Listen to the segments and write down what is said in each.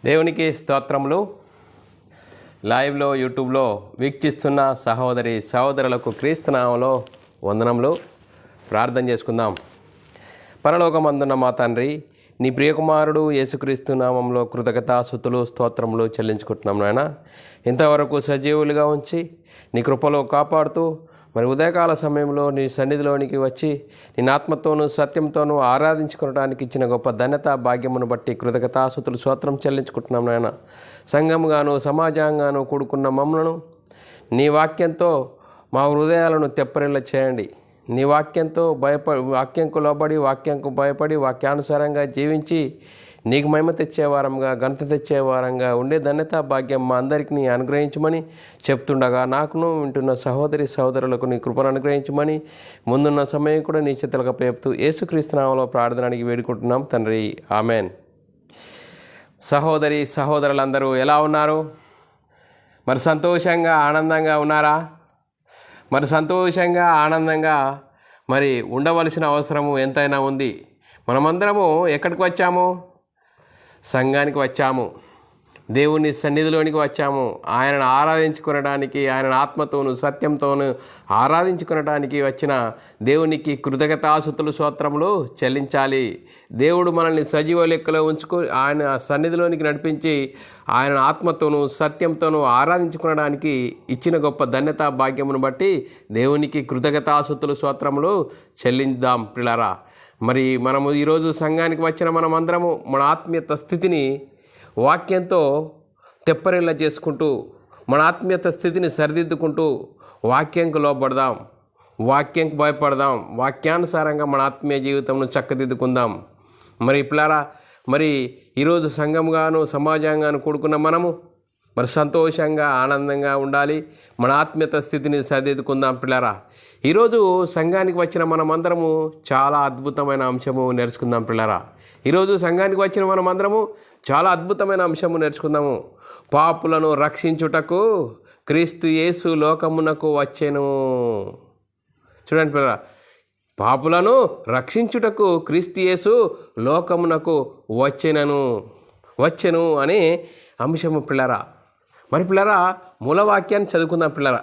దేవునికి స్తోత్రములు. లైవ్లో యూట్యూబ్లో వీక్షిస్తున్న సహోదరులకు క్రీస్తునామములో వందనములు. ప్రార్థన చేసుకుందాం. పరలోకమందున్న మా తండ్రి, నీ ప్రియకుమారుడు యేసుక్రీస్తు నామంలో కృతజ్ఞతాస్తుతులు స్తోత్రములు చెల్లించుకుంటున్నాం నాయన. ఇంతవరకు సజీవులుగా ఉంచి నీ కృపలో కాపాడుతూ మరి ఉదయకాల సమయంలో నీ సన్నిధిలోనికి వచ్చి నీ ఆత్మతోనూ సత్యంతోనూ ఆరాధించుకోవడానికి ఇచ్చిన గొప్ప ధన్యత భాగ్యమును బట్టి కృతజ్ఞతాస్తుతులు స్తోత్రం చెల్లించుకుంటున్నాం నాయన. సంఘంగాను సమాజంగాను కూడుకున్న మమ్మలను నీ వాక్యంతో మా హృదయాలను తెప్పరిల్ల చేయండి. నీ వాక్యంతో వాక్యంకు లోబడి వాక్యంకు భయపడి వాక్యానుసారంగా జీవించి నీకు మహిమ తెచ్చేవారంగా ఘనత తెచ్చేవారంగా ఉండే ధన్యత భాగ్యం మా అందరికీ నీ అనుగ్రహించమని చెప్తుండగా నాకును వింటున్న సహోదరులకు నీ కృపను అనుగ్రహించమని ముందున్న సమయం కూడా నీ చేతులకు అప్పచెప్తూ యేసుక్రీస్తు నామములో ప్రార్థనకి వేడుకుంటున్నాం తండ్రి, ఆమెన్. సహోదరులందరూ ఎలా ఉన్నారు? మరి సంతోషంగా ఆనందంగా ఉన్నారా? మరి సంతోషంగా ఆనందంగా మరి ఉండవలసిన అవసరము ఎంతైనా ఉంది. మనమందరము ఎక్కడికి వచ్చాము? సంఘానికి వచ్చాము. దేవుని సన్నిధిలోనికి వచ్చాము. ఆయనను ఆరాధించుకునడానికి, ఆయన ఆత్మతోను సత్యంతోను ఆరాధించుకునడానికి వచ్చిన దేవునికి కృతజ్ఞతాస్తుతులు స్తోత్రములు చెల్లించాలి. దేవుడు మనల్ని సజీవ లెక్కలో ఉంచుకొని ఆయన సన్నిధిలోనికి నడిపించి ఆయన ఆత్మతోను సత్యంతోనూ ఆరాధించుకునడానికి ఇచ్చిన గొప్ప ధన్యత భాగ్యమును బట్టి దేవునికి కృతజ్ఞతాస్తుతులు స్తోత్రములు చెల్లిందాం పిల్లరా. మరి మనము ఈరోజు సంఘానికి వచ్చిన మనమందరము మన ఆత్మీయత స్థితిని వాక్యంతో తెప్పరిల్ల చేసుకుంటూ మన ఆత్మీయత స్థితిని సరిదిద్దుకుంటూ వాక్యంకు లోబడదాం, వాక్యంకు భయపడదాం, వాక్యానుసారంగా మన ఆత్మీయ జీవితంను చక్కదిద్దుకుందాం. మరి పిల్లారా, మరి ఈరోజు సంఘంగాను సమాజంగాను కూడుకున్న మనము మరి సంతోషంగా ఆనందంగా ఉండాలి. మన ఆత్మీయత స్థితిని సరిదిద్దుకుందాం పిల్లారా. ఈరోజు సంఘానికి వచ్చిన మనమందరము చాలా అద్భుతమైన అంశము నేర్చుకుందాం పిల్లరా. ఈరోజు సంఘానికి వచ్చిన మనమందరము చాలా అద్భుతమైన అంశము నేర్చుకుందాము. పాపులను రక్షించుటకు క్రీస్తు యేసు లోకమునకు వచ్చెను. చూడండి పిల్లరా, పాపులను రక్షించుటకు క్రీస్తు యేసు లోకమునకు వచ్చెను అనే అంశము పిల్లరా. మరి పిల్లరా, మూలవాక్యాన్ని చదువుకుందాం పిల్లరా.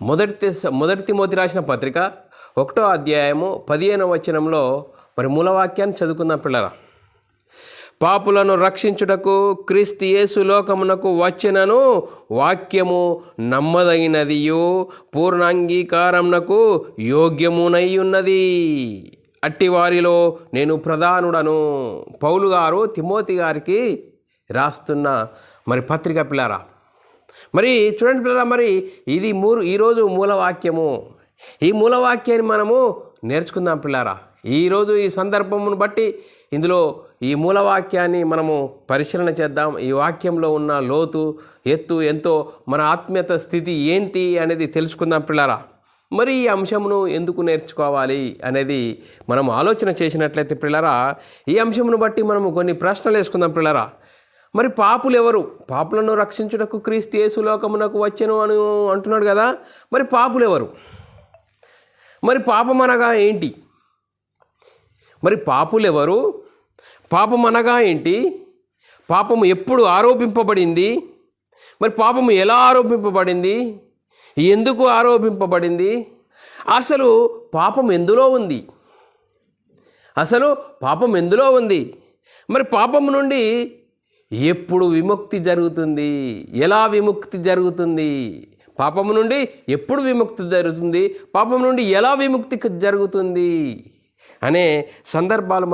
మొదటి తిమోతి రాసిన పత్రిక 1వ అధ్యాయము 15వ వచనంలో మరి మూలవాక్యాన్ని చదువుకుందాం పిల్లరా. పాపులను రక్షించుటకు క్రీస్తు యేసు లోకమునకు వచ్చెనను వాక్యము నమ్మదగినదియు పూర్ణాంగీకారమునకు యోగ్యమునై ఉన్నది. అట్టి వారిలో నేను ప్రధానుడను. పౌలు గారు తిమోతి గారికి రాస్తున్న మరి పత్రిక పిల్లరా. మరి చూడండి పిల్లరా, మరి ఇది ఈరోజు మూలవాక్యము. ఈ మూలవాక్యాన్ని మనము నేర్చుకుందాం పిల్లారా. ఈరోజు ఈ సందర్భమును బట్టి ఇందులో ఈ మూలవాక్యాన్ని మనము పరిశీలన చేద్దాం. ఈ వాక్యంలో ఉన్న లోతు ఎత్తు ఎంతో, మన ఆత్మీయత స్థితి ఏంటి అనేది తెలుసుకుందాం పిల్లారా. మరి ఈ అంశమును ఎందుకు నేర్చుకోవాలి అనేది మనం ఆలోచన చేసినట్లయితే పిల్లారా, ఈ అంశమును బట్టి మనము కొన్ని ప్రశ్నలు వేసుకుందాం పిల్లారా. మరి పాపులు ఎవరు? పాపులను రక్షించుటకు క్రీస్తు యేసు లోకమునకు వచ్చెను అని అంటున్నాడు కదా. మరి పాపులు ఎవరు? మరి పాపం అనగా ఏంటి? మరి పాపులు ఎవరు? పాపం అనగా ఏంటి? పాపము ఎప్పుడు ఆరోపింపబడింది? మరి పాపము ఎలా ఆరోపింపబడింది? ఎందుకు ఆరోపింపబడింది? అసలు పాపం ఎందులో ఉంది? మరి పాపము నుండి ఎప్పుడు విముక్తి జరుగుతుంది? ఎలా విముక్తి జరుగుతుంది? పాపము నుండి ఎప్పుడు విముక్తి జరుగుతుంది? పాపం నుండి ఎలా విముక్తి జరుగుతుంది అనే సందర్భాలు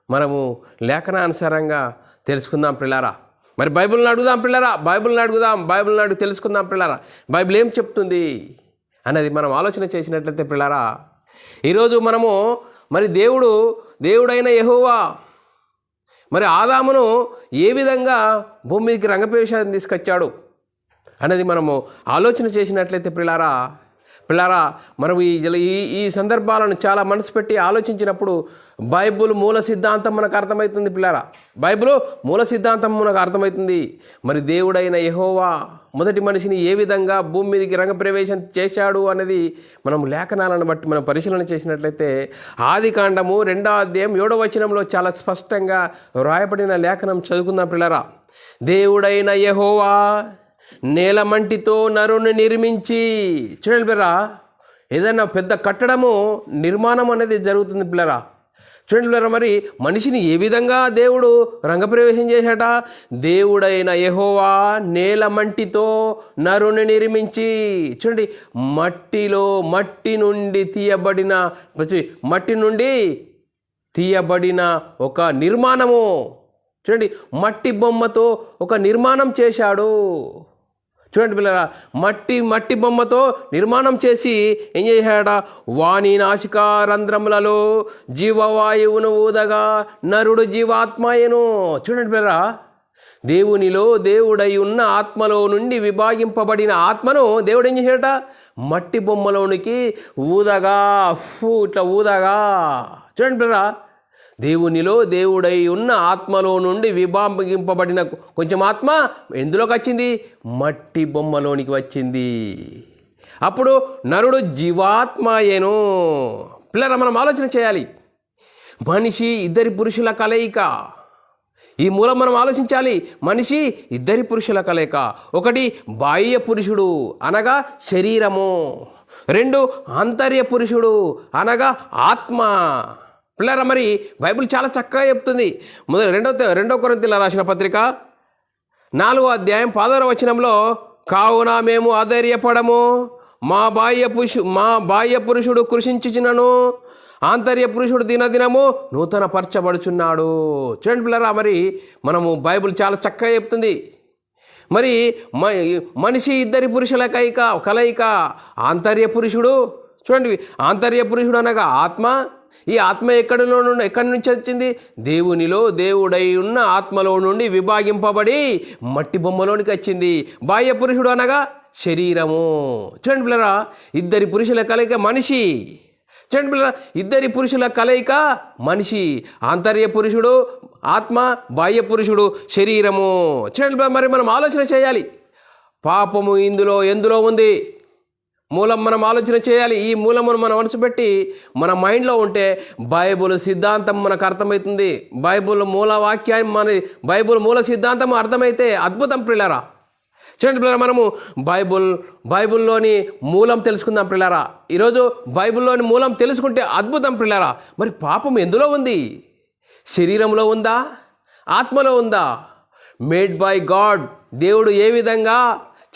మనము లేఖనానుసారంగా తెలుసుకుందాం పిల్లారా. మరి బైబిల్ని అడుగుదాం పిల్లారా. బైబిల్ని అడుగు తెలుసుకుందాం పిల్లారా. బైబిల్ ఏం చెప్తుంది అనేది మనం ఆలోచన చేసినట్లయితే పిల్లారా, ఈరోజు మనము మరి దేవుడైన యెహోవా మరి ఆదామును ఏ విధంగా భూమి మీదకి రంగప్రవేశాన్ని తీసుకొచ్చాడు అనేది మనము ఆలోచన చేసినట్లయితే పిల్లారా, పిల్లారా, మనం ఈ సందర్భాలను చాలా మనసు పెట్టి ఆలోచించినప్పుడు బైబిల్ మూల సిద్ధాంతం మనకు అర్థమవుతుంది. పిల్లారా, బైబిల్ మూల సిద్ధాంతం మనకు అర్థమవుతుంది. మరి దేవుడైన యెహోవా మొదటి మనిషిని ఏ విధంగా భూమి మీదకి రంగప్రవేశం చేశాడు అనేది మనం లేఖనాలను బట్టి మనం పరిశీలన చేసినట్లయితే ఆదికాండము 2వ అధ్యాయం 7వ వచనంలో చాలా స్పష్టంగా వ్రాయబడిన లేఖనం చదువుకుందాం. పిల్లారా, దేవుడైన యెహోవా నేలమంటితో నరుని నిర్మించి, చూడండి పిల్లరా, ఏదైనా పెద్ద కట్టడము నిర్మాణం అనేది జరుగుతుంది. పిల్లరా, చూడండి పిల్లరా, మరి మనిషిని ఏ విధంగా దేవుడు రంగప్రవేశం చేశాట? దేవుడైన యెహోవా నేలమంటితో నరుని నిర్మించి, చూడండి, మట్టి నుండి తీయబడిన ఒక నిర్మాణము. చూడండి, మట్టి బొమ్మతో ఒక నిర్మాణం చేశాడు. చూడండి పిల్లరా, మట్టి బొమ్మతో నిర్మాణం చేసి ఏం చేశాడ? వాని నాసికా రంధ్రములలో జీవవాయువును ఊదగా నరుడు జీవాత్మయను. చూడండి పిల్లరా, దేవునిలో దేవుడై ఉన్న ఆత్మలో నుండి విభాగింపబడిన ఆత్మను దేవుడు ఏం చేశాడట? మట్టి బొమ్మలోనికి ఊదగా, ఇట్లా ఊదగా. చూడండి పిల్లరా, దేవునిలో దేవుడై ఉన్న ఆత్మలో నుండి విభాగింపబడిన కొంచెం ఆత్మ ఎందులోకి వచ్చింది? మట్టి బొమ్మలోనికి వచ్చింది. అప్పుడు నరుడు జీవాత్మయేను. పిల్లరా, మనం ఆలోచన చేయాలి. మనిషి ఇద్దరి పురుషుల కలయిక. ఈ మూలం మనం ఆలోచించాలి. మనిషి ఇద్దరి పురుషుల కలయిక. ఒకటి బాహ్య పురుషుడు అనగా శరీరము, 2 ఆంతర్య పురుషుడు అనగా ఆత్మ. పిల్లరా, మరి బైబిల్ చాలా చక్కగా చెప్తుంది. రెండో కొరింథీయులకు రాసిన పత్రిక 4వ అధ్యాయం 16వ వచనంలో, కావున మేము అధైర్యపడము, మా బాహ్య పురుషుడు కృషించుచున్నను, ఆంతర్య పురుషుడు దినదినము నూతన పరచబడుచున్నాడు. చూడండి పిల్లరా, మరి మనము బైబిల్ చాలా చక్కగా చెప్తుంది. మరి మనిషి ఇద్దరి పురుషుల కలయిక. ఆంతర్య పురుషుడు, చూడండి, ఆంతర్య పురుషుడు అనగా ఆత్మ. ఈ ఆత్మ ఎక్కడి నుంచి వచ్చింది? దేవునిలో దేవుడై ఉన్న ఆత్మలో నుండి విభాగింపబడి మట్టి బొమ్మలోనికి వచ్చింది. బాహ్య పురుషుడు అనగా శరీరము. చూడండి పిల్లరా, ఇద్దరి పురుషుల కలయిక మనిషి. చూడండి పిల్లరా, ఇద్దరి పురుషుల కలయిక మనిషి. ఆంతర్య పురుషుడు ఆత్మ, బాహ్య పురుషుడు శరీరము. చూడండి, మరి మనం ఆలోచన చేయాలి. పాపము ఎందులో ఉంది? మూలం మనం ఆలోచన చేయాలి. ఈ మూలమును మనం మనసు పెట్టి మన మైండ్లో ఉంటే బైబిల్ సిద్ధాంతం మనకు అర్థమవుతుంది. బైబిల్ మూల సిద్ధాంతం అర్థమైతే అద్భుతం పిల్లరా. చూడండి పిల్లరా, మనము బైబిల్లోని మూలం తెలుసుకుందాం పిల్లరా. ఈరోజు బైబిల్లోని మూలం తెలుసుకుంటే అద్భుతం పిల్లరా. మరి పాపం ఎందులో ఉంది? శరీరంలో ఉందా? ఆత్మలో ఉందా? మేడ్ బై గాడ్, దేవుడు ఏ విధంగా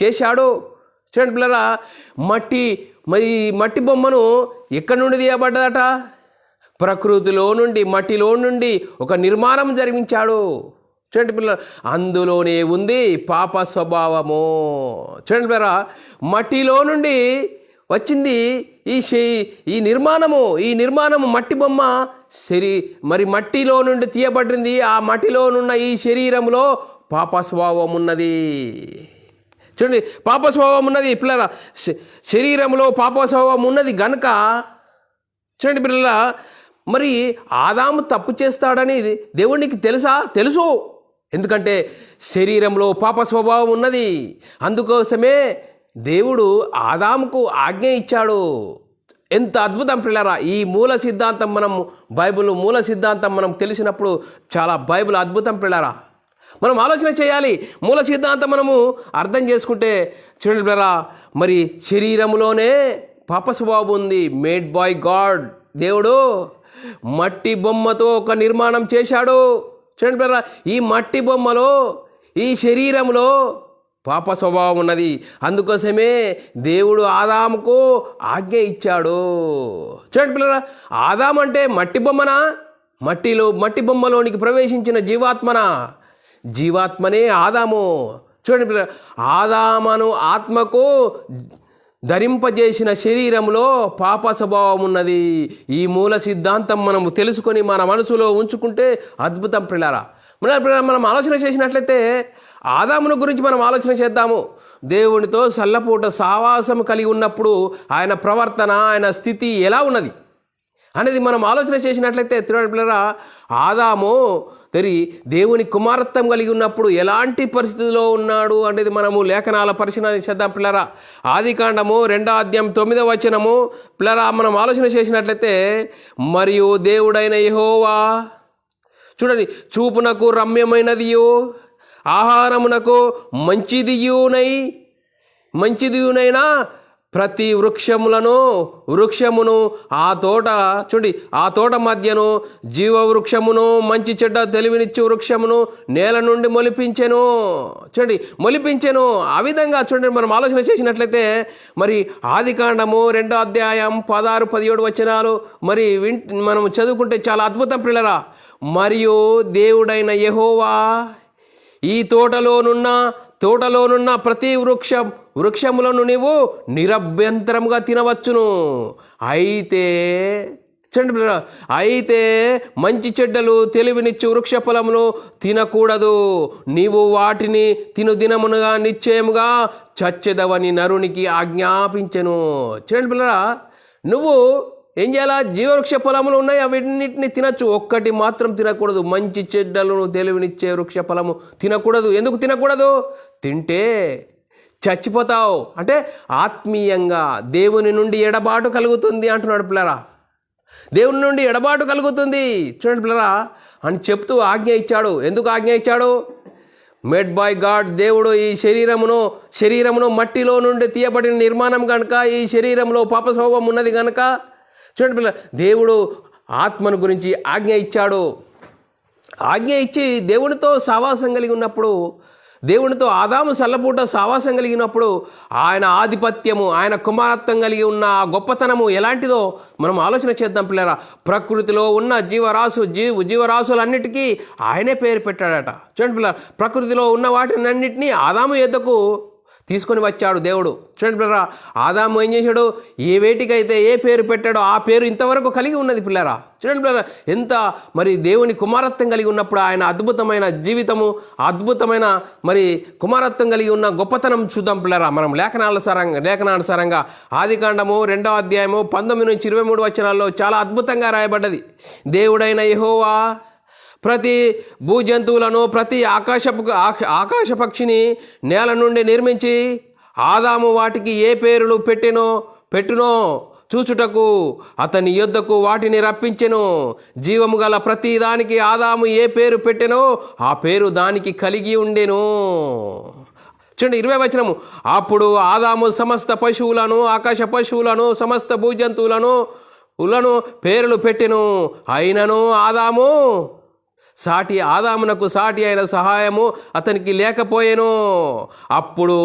చేశాడు? చూడండి పిల్లరా, మట్టి బొమ్మను ఎక్కడి నుండి తీయబడ్డదట? ప్రకృతిలో నుండి, మట్టిలో నుండి ఒక నిర్మాణం జరిగించాడు. చూడండి పిల్లరా, అందులోనే ఉంది పాప స్వభావము. చూడండి పిల్లరా, మట్టిలో నుండి వచ్చింది ఈ నిర్మాణము మట్టి బొమ్మ. మరి మట్టిలో నుండి తీయబడింది. ఆ మట్టిలోనున్న ఈ శరీరంలో పాప స్వభావం ఉన్నది. చూడండి, పాప స్వభావం ఉన్నది పిల్లరా. శరీరంలో పాప స్వభావం ఉన్నది గనుక, చూడండి పిల్లరా, మరి ఆదాము తప్పు చేస్తాడని దేవునికి తెలుసు. ఎందుకంటే శరీరంలో పాప స్వభావం ఉన్నది. అందుకోసమే దేవుడు ఆదాముకు ఆజ్ఞ ఇచ్చాడు. ఎంత అద్భుతం పిల్లరా. ఈ బైబిల్ మూల సిద్ధాంతం మనం తెలిసినప్పుడు చాలా బైబిల్ అద్భుతం పిల్లరా. మనం ఆలోచన చేయాలి. మూల సిద్ధాంతం మనము అర్థం చేసుకుంటే, చూడండి పిల్లరా, మరి శరీరంలోనే పాప స్వభావం ఉంది. మేడ్ బై గాడ్, దేవుడు మట్టి బొమ్మతో ఒక నిర్మాణం చేశాడు. చూడండి పిల్లరా, ఈ మట్టి బొమ్మలో, ఈ శరీరంలో పాప స్వభావం ఉన్నది. అందుకోసమే దేవుడు ఆదాముకు ఆజ్ఞ ఇచ్చాడు. చూడండి పిల్లరా, ఆదాము అంటే మట్టి బొమ్మనా? మట్టి బొమ్మలోనికి ప్రవేశించిన జీవాత్మనే ఆదాము. చూడండి పిల్లరా, ఆదామును ఆత్మకు ధరింపజేసిన శరీరంలో పాప స్వభావం ఉన్నది. ఈ మూల సిద్ధాంతం మనము తెలుసుకొని మన మనసులో ఉంచుకుంటే అద్భుతం పిల్లరా. మనం ఆలోచన చేసినట్లయితే ఆదామును గురించి మనం ఆలోచన చేద్దాము. దేవునితో సల్లపూట సావాసం కలిగి ఉన్నప్పుడు ఆయన ప్రవర్తన, ఆయన స్థితి ఎలా ఉన్నది అనేది మనం ఆలోచన చేసినట్లయితే పిల్లరా, ఆదాము దేవుని కుమారత్వం కలిగి ఉన్నప్పుడు ఎలాంటి పరిస్థితిలో ఉన్నాడు అనేది మనము లేఖనాల పరిశీలన చేద్దాం పిల్లరా. ఆదికాండము 2వ అధ్యాయం 9వ వచనము పిల్లరా మనం ఆలోచన చేసినట్లయితే, మరియు దేవుడైన యెహోవా చూడండి, చూపునకు రమ్యమైనదియు ఆహారమునకు మంచిదియునైనా ప్రతి వృక్షమును ఆ తోట మధ్యను జీవ వృక్షమును మంచి చెడ్డ తెలివినిచ్చు వృక్షమును నేల నుండి మొలిపించెను. మొలిపించెను. ఆ విధంగా మనం ఆలోచన చేసినట్లయితే మరి ఆదికాండము 2వ అధ్యాయం 16, 17 వచనాలు మరి మనం చదువుకుంటే చాలా అద్భుతం పిల్లరా. మరియు దేవుడైన యెహోవా ఈ తోటలోనున్న ప్రతి వృక్షములను నీవు నిరభ్యంతరముగా తినవచ్చును. అయితే మంచి చెడ్డలు తెలివినిచ్చు వృక్ష ఫలములు తినకూడదు. నీవు వాటిని దినమునుగా నిశ్చయముగా చచ్చెదవని నరునికి ఆజ్ఞాపించెను. చూడండి పిల్లరా, నువ్వు ఏం చేయాలా? జీవవృక్ష ఫలములు ఉన్నాయి, అవన్నిటిని తినచ్చు. ఒక్కటి మాత్రం తినకూడదు. మంచి చెడ్డలను తెలివినిచ్చే వృక్ష ఫలము తినకూడదు. ఎందుకు తినకూడదు? తింటే చచ్చిపోతావు. అంటే ఆత్మీయంగా దేవుని నుండి ఎడబాటు కలుగుతుంది అంటున్నాడు పిల్లరా. దేవుని నుండి ఎడబాటు కలుగుతుంది చూడండి పిల్లరా అని చెప్తూ ఆజ్ఞ ఇచ్చాడు. ఎందుకు ఆజ్ఞ ఇచ్చాడు? Made by God. దేవుడు ఈ శరీరమును మట్టిలో నుండి తీయబడిన నిర్మాణం కనుక, ఈ శరీరంలో పాప స్వభావం ఉన్నది కనుక చూడండి పిల్ల, దేవుడు ఆత్మను గురించి ఆజ్ఞ ఇచ్చాడు. ఆజ్ఞ ఇచ్చి దేవునితో సావాసం కలిగి ఉన్నప్పుడు, దేవునితో ఆదాము సల్లపూట సావాసం కలిగినప్పుడు ఆయన ఆధిపత్యము, ఆయన కుమారత్వం కలిగి ఉన్న గొప్పతనము ఎలాంటిదో మనం ఆలోచన చేద్దాం పిల్లరా. ప్రకృతిలో ఉన్న జీవరాశులన్నిటికీ ఆయనే పేరు పెట్టాడట. చూడండి పిల్లరా, ప్రకృతిలో ఉన్న వాటినన్నిటినీ ఆదాము యొద్దకు తీసుకొని వచ్చాడు దేవుడు. చూడండి పిల్లరా, ఆదాము ఏం చేశాడు? ఏ వేటికైతే ఏ పేరు పెట్టాడో ఆ పేరు ఇంతవరకు కలిగి ఉన్నది పిల్లరా. చూడండి పిల్లరా, ఎంత మరి దేవుని కుమారత్వం కలిగి ఉన్నప్పుడు ఆయన అద్భుతమైన జీవితము, అద్భుతమైన మరి కుమారత్వం కలిగి ఉన్న గొప్పతనం చూద్దాం పిల్లరా. మనం లేఖనానుసారంగా ఆదికాండము 2వ అధ్యాయము 19 నుంచి 23 వచనాల్లో చాలా అద్భుతంగా రాయబడ్డది. దేవుడైన యెహోవా ప్రతి భూజంతువులను, ప్రతి ఆకాశ పక్షిని నేల నుండి నిర్మించి ఆదాము వాటికి ఏ పేరులు పెట్టునో చూచుటకు అతని యొద్దకు వాటిని రప్పించెను. జీవము గల ప్రతి దానికి ఆదాము ఏ పేరు పెట్టెనో ఆ పేరు దానికి కలిగి ఉండెను. చూడండి 20వ వచనము. అప్పుడు ఆదాము సమస్త పశువులను, ఆకాశ పశువులను, సమస్త భూజంతువులను పేర్లు పెట్టెను. అయినను ఆదామునకు సాటి అయిన సహాయము అతనికి లేకపోయెను. అప్పుడు